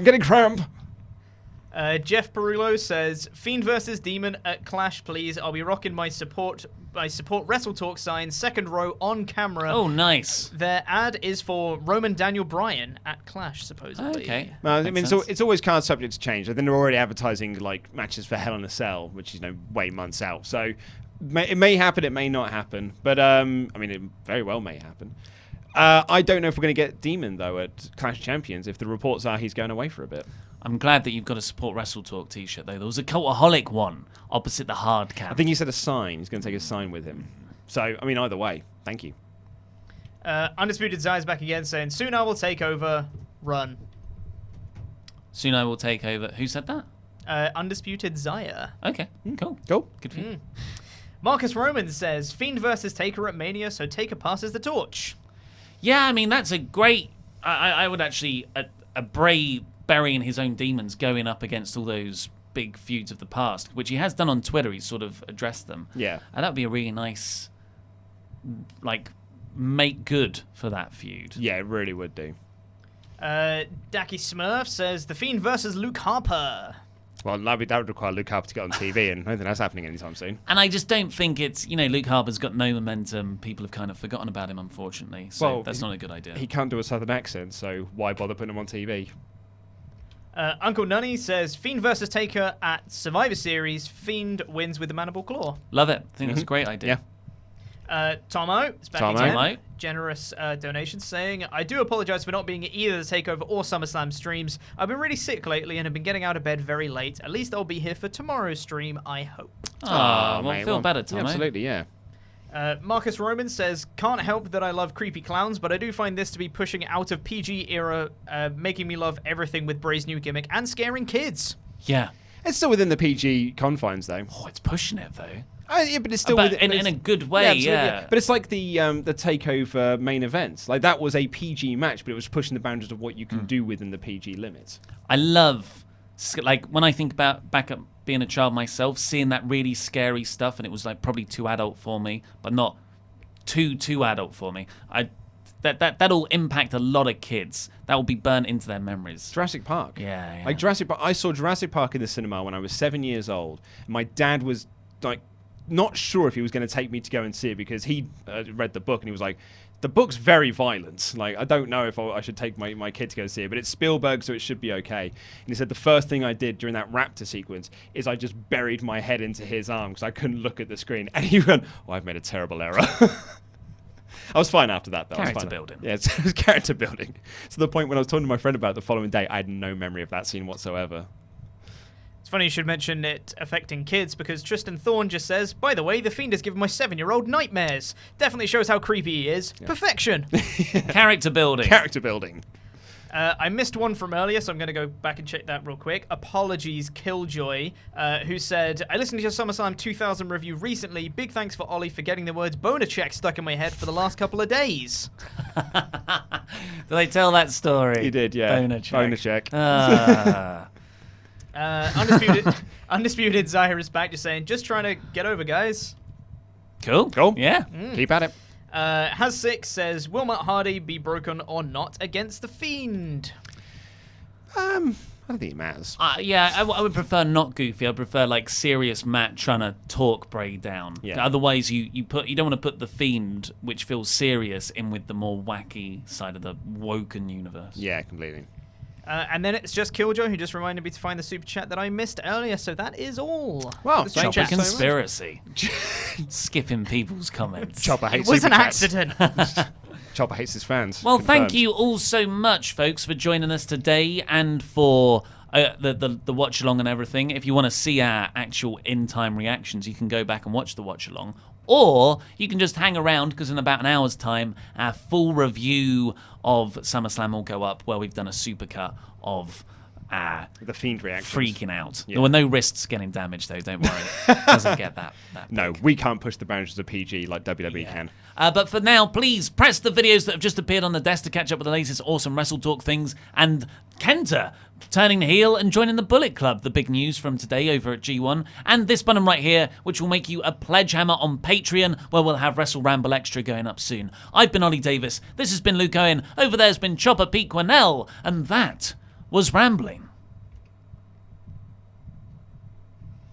Jeff Perullo says, "Fiend versus Demon at Clash, please. I'll be rocking my support WrestleTalk sign, second row on camera." Oh, nice. Their ad is for Roman Daniel Bryan at Clash, supposedly. Okay. I Makes mean, sense. it's always kind of subject to change. I think they're already advertising like matches for Hell in a Cell, which is way months out. So it may happen, it may not happen, but I mean, it very well may happen. I don't know if we're going to get Demon though at Clash of Champions. If the reports are he's going away for a bit. I'm glad that you've got a Support WrestleTalk t-shirt, though. There was a Cultaholic one opposite the hard cap. I think he said a sign. He's going to take a sign with him. So, I mean, either way, thank you. Undisputed Zai's back again, saying, "Soon I will take over. Run." Soon I will take over. Who said that? Undisputed Zaya. Okay, cool. Cool. Good for you. Marcus Roman says, "Fiend versus Taker at Mania, so Taker passes the torch." Yeah, I mean, that's a great... I would actually... A Bray burying his own demons, going up against all those big feuds of the past, which he has done on Twitter. He's sort of addressed them. Yeah. And that would be a really nice, like, make good for that feud. Yeah, it really would do. Dacky Smurf says, "The Fiend versus Luke Harper." Well, that would require Luke Harper to get on TV, and I don't think that's happening anytime soon. And I just don't think it's, Luke Harper's got no momentum. People have kind of forgotten about him, unfortunately. So that's not a good idea. He can't do a southern accent, so why bother putting him on TV? Uncle Nunny says, "Fiend versus Taker at Survivor Series. Fiend wins with the Mandible Claw." Love it. I think that's a great idea. Tomo is back Tomo. again. Tomo. Generous donation saying, "I do apologize for not being at either the Takeover or SummerSlam streams. I've been really sick lately and have been getting out of bed very late. At least I'll be here for tomorrow's stream, I hope." Well, mate, feel better, Tom. Yeah, absolutely, yeah. Marcus Roman says, "Can't help that I love creepy clowns, but I do find this to be pushing out of PG era, making me love everything with Bray's new gimmick and scaring kids." Yeah. It's still within the PG confines, though. Oh, it's pushing it, though. Yeah, but it's still But within, in a good way, absolutely, yeah. But it's like the Takeover main events. Like, that was a PG match, but it was pushing the boundaries of what you can do within the PG limits. I love, like, when I think about back up being a child myself, seeing that really scary stuff, and it was like probably too adult for me, but not too adult for me. That'll impact a lot of kids. That will be burnt into their memories. Jurassic Park. Yeah. Like Jurassic Park. I saw Jurassic Park in the cinema when I was 7 years old. My dad was like not sure if he was going to take me to go and see it because he read the book and he was like, "The book's very violent. Like, I don't know if I should take my kid to go see it, but it's Spielberg, so it should be okay." And he said the first thing I did during that raptor sequence is I just buried my head into his arm because I couldn't look at the screen. And he went, "Oh, I've made a terrible error." I was fine after that, though. Character building. Yeah, it was character building. To the point when I was talking to my friend about it the following day, I had no memory of that scene whatsoever. It's funny you should mention it affecting kids because Tristan Thorne just says, by the way, the Fiend has given my 7-year-old nightmares. Definitely shows how creepy he is. Yeah. Perfection. Character building. Character building. I missed one from earlier, so I'm going to go back and check that real quick. Apologies, Killjoy, who said, I listened to your SummerSlam 2000 review recently. Big thanks for Ollie for getting the words boner check stuck in my head for the last couple of days. Did they tell that story? He did, yeah. Boner check. Boner check. Undisputed Zahir is back, just saying, just trying to get over, guys. Cool. Yeah. Keep at it. Has6 says, will Matt Hardy be broken or not against The Fiend? I don't think it matters. Yeah, I would prefer not goofy. I prefer like serious Matt trying to talk Bray down. Yeah. Otherwise, you don't want to put The Fiend, which feels serious, in with the more wacky side of the Woken universe. Yeah, completely. And then it's just Killjoy who just reminded me to find the super chat that I missed earlier. So that is all. Well, thank Chopper you. conspiracy. Skipping people's comments. Chopper hates It was an Super accident. Chopper hates his fans. Well, Confirmed. thank you all so much, folks, for joining us today and for the watch along and everything. If you want to see our actual in-time reactions, you can go back and watch the watch along. Or you can just hang around because in about an hour's time, our full review of SummerSlam will go up where we've done a supercut of the Fiend reaction. Freaking out. Yeah. There were no wrists getting damaged, though. Don't worry. Doesn't get that No, big. we can't push the boundaries of PG like WWE can. But for now, please press the videos that have just appeared on the desk to catch up with the latest awesome WrestleTalk things. And Kenta turning heel and joining the Bullet Club, the big news from today over at G1. And this button right here, which will make you a pledge hammer on Patreon, where we'll have WrestleRamble Extra going up soon. I've been Ollie Davis. This has been Luke Owen. Over there's been Chopper Pete Quinnell. And that was Rambling.